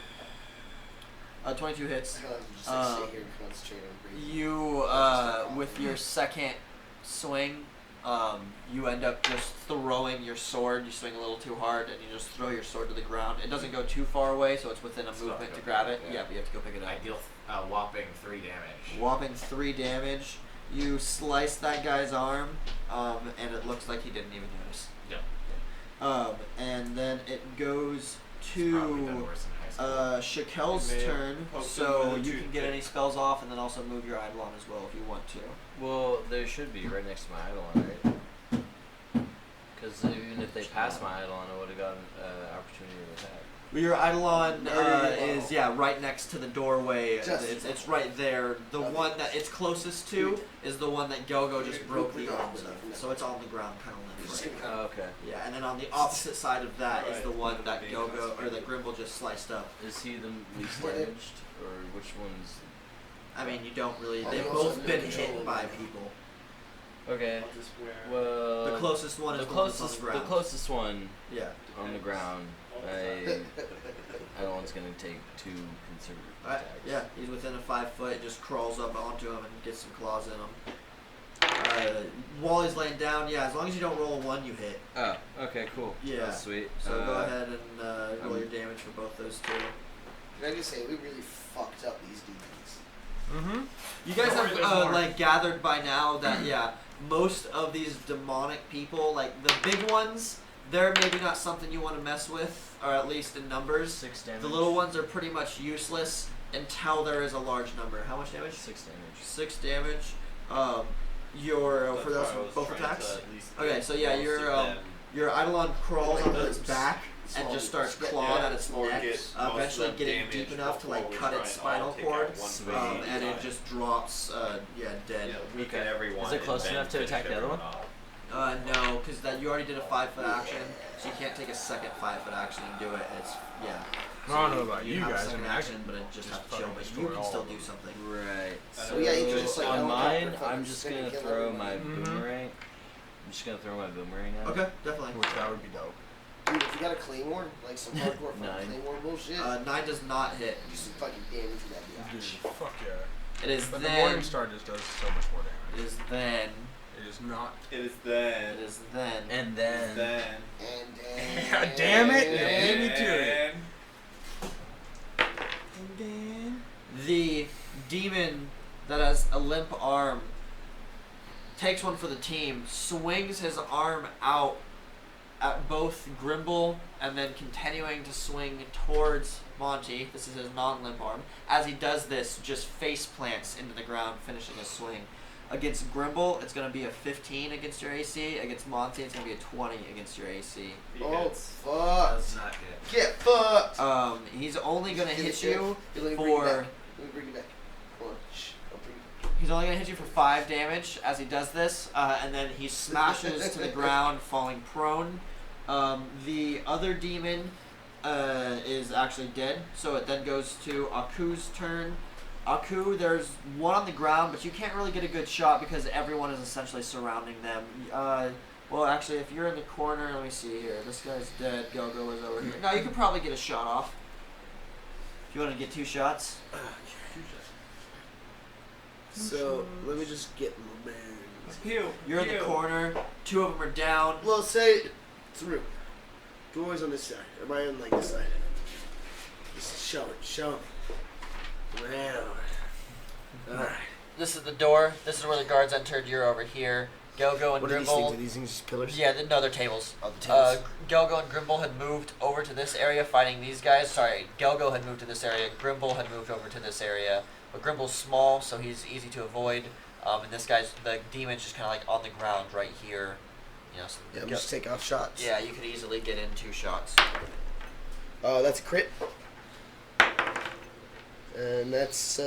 22 hits.
I gotta just sit here and concentrate on breathing.
You with your second swing, you end up just throwing your sword. You swing a little too hard, and you just throw your sword to the ground. It doesn't go too far away, so it's within a movement to grab it. Yeah, but you have to go pick it up.
I deal whopping 3 damage.
Whopping 3 damage. You slice that guy's arm, and it looks like he didn't even notice.
Yeah.
And then it goes
It's probably been
to
worse in high school.
Shakel's
You may have
turn,
poked him
so
with a
you can get
toothpick.
any spells off, and then also move your Eidolon as well if you want to.
Well, there should be right next to my Eidolon, right? Because even if they passed my Eidolon, I would have gotten opportunity to attack.
Well, your Eidolon
Murder your
is right next to the doorway.
Just-
It's right there. The one that it's closest to is the one that Gogo just broke the arms of. So it's on the ground, kind of limp.
Oh, okay.
Yeah, and then on the opposite side of that is the one that Gogo or that Grimble just sliced up.
Is he the least damaged, or which one's?
I mean, you don't really.
Oh,
They've
you also
both
have
been
no control
hit
over
by
that.
people.
Okay.
Just where.
Well,
The closest one is
the
the one that's
closest,
on the ground.
closest one
Yeah.
on the ground. Eidolon's gonna take 2 conservative
Alright,
attacks.
yeah, he's within a 5 foot, just crawls up onto him and gets some claws in him. While he's laying down, yeah, as long as you don't roll a 1, you hit.
Oh, okay, cool.
Yeah.
That's sweet.
So go ahead and roll your damage for both those two.
Can I just say, we really fucked up these demons.
Mm-hmm.
You guys
Don't worry,
have
there's more.
like gathered by now that most of these demonic people, like the big ones, they're maybe not something you want to mess with, or at least in numbers.
6 damage.
The little ones are pretty much useless until there is a large number. How much damage?
6 damage.
6 damage. Your for those both attacks. Okay, so yeah, your Eidolon crawls onto its back and just starts clawing at its neck, eventually getting deep enough to like cut its spinal cord, and it just drops, dead.
Weaken everyone.
Is it close
and
enough to
finish
attack the other one?
everyone off.
No, because that you already did a 5-foot action, so you can't take a second 5-foot action and do it. It's
I don't know about you
have a
guys. I
second
mean, I
action,
can
but it just has to
fucking
chill. But
destroy
you can
all
still
of
do
them.
something.
Right.
So yeah, you can just, like,
on
helicopter
mine,
fucking
I'm just
spin
gonna
and kill
throw
everyone.
my
Mhm.
boomerang. I'm just gonna throw my boomerang at it.
Okay, definitely.
Which that would be dope.
Dude, if you got a claymore, like some hardcore fucking
9.
claymore bullshit,
9 does not hit.
do some fucking damage to that
Dude,
bitch.
fuck yeah.
It is
But the
then.
Morning Star just does so much more
It
damage.
is then.
It is not.
It is then.
It is then.
And then.
Then.
And
God damn it! You beat me to it.
The demon that has a limp arm takes one for the team, swings his arm out at both Grimble, and then continuing to swing towards Monty. This is his non-limp arm. As he does this, just face plants into the ground, finishing his swing. Against Grimble, it's going to be a 15 against your AC. Against Monty, it's going to be a 20 against your AC.
oh fuck!
Does not hit.
Get fucked!
He's only going to
Give
hit
it
you
Let me bring it
for...
back. Let me bring it back. Hold on. Shh. I'll bring it
He's only going to hit you for 5 damage as he does this, and then he smashes to the ground, falling prone. The other demon is actually dead, so it then goes to Aku's turn. Aku, there's one on the ground, but you can't really get a good shot because everyone is essentially surrounding them. Well, actually, if you're in the corner, let me see here. This guy's dead. Gogo is over here. No, you could probably get a shot off. If you want to get 2 shots.
So, let me just get my bearings.
You're in the corner. 2 of them are down.
Well, say through. Door's on this side. Am I on like this side? Just show it. Well. Alright.
This is the door. This is where the guards entered. You're over here. Gogo and
What are these things?
Grimble.
Are these things just pillars?
Yeah, no, they're tables.
Oh, the tables.
Gogo and Grimble had moved over to this area fighting these guys. Sorry, Gogo had moved to this area. Grimble had moved over to this area. But Grimble's small, so he's easy to avoid. And this guy's, the demon's just kind of like on the ground right here. You know, so
Yeah, I'm just take off shots.
yeah, you could easily get in 2 shots.
Oh, that's a crit. And that's 10.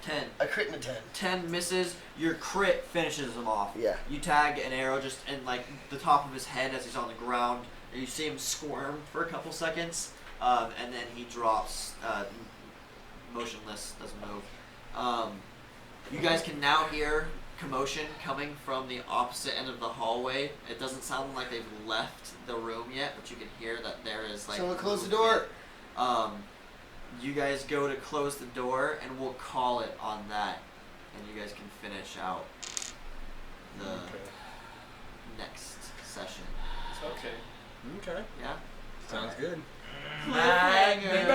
10.
A crit and a 10.
10 misses. Your crit finishes him off.
Yeah.
You tag an arrow just in like the top of his head as he's on the ground. And you see him squirm for a couple seconds, and then he drops motionless, doesn't move. You guys can now hear commotion coming from the opposite end of the hallway. It doesn't sound like they've left the room yet, but you can hear that there is like
Someone close the
movement.
door.
You guys go to close the door, and we'll call it on that. and you guys can finish out the next session.
Okay.
Okay.
Yeah.
Sounds good.
Cliffhanger.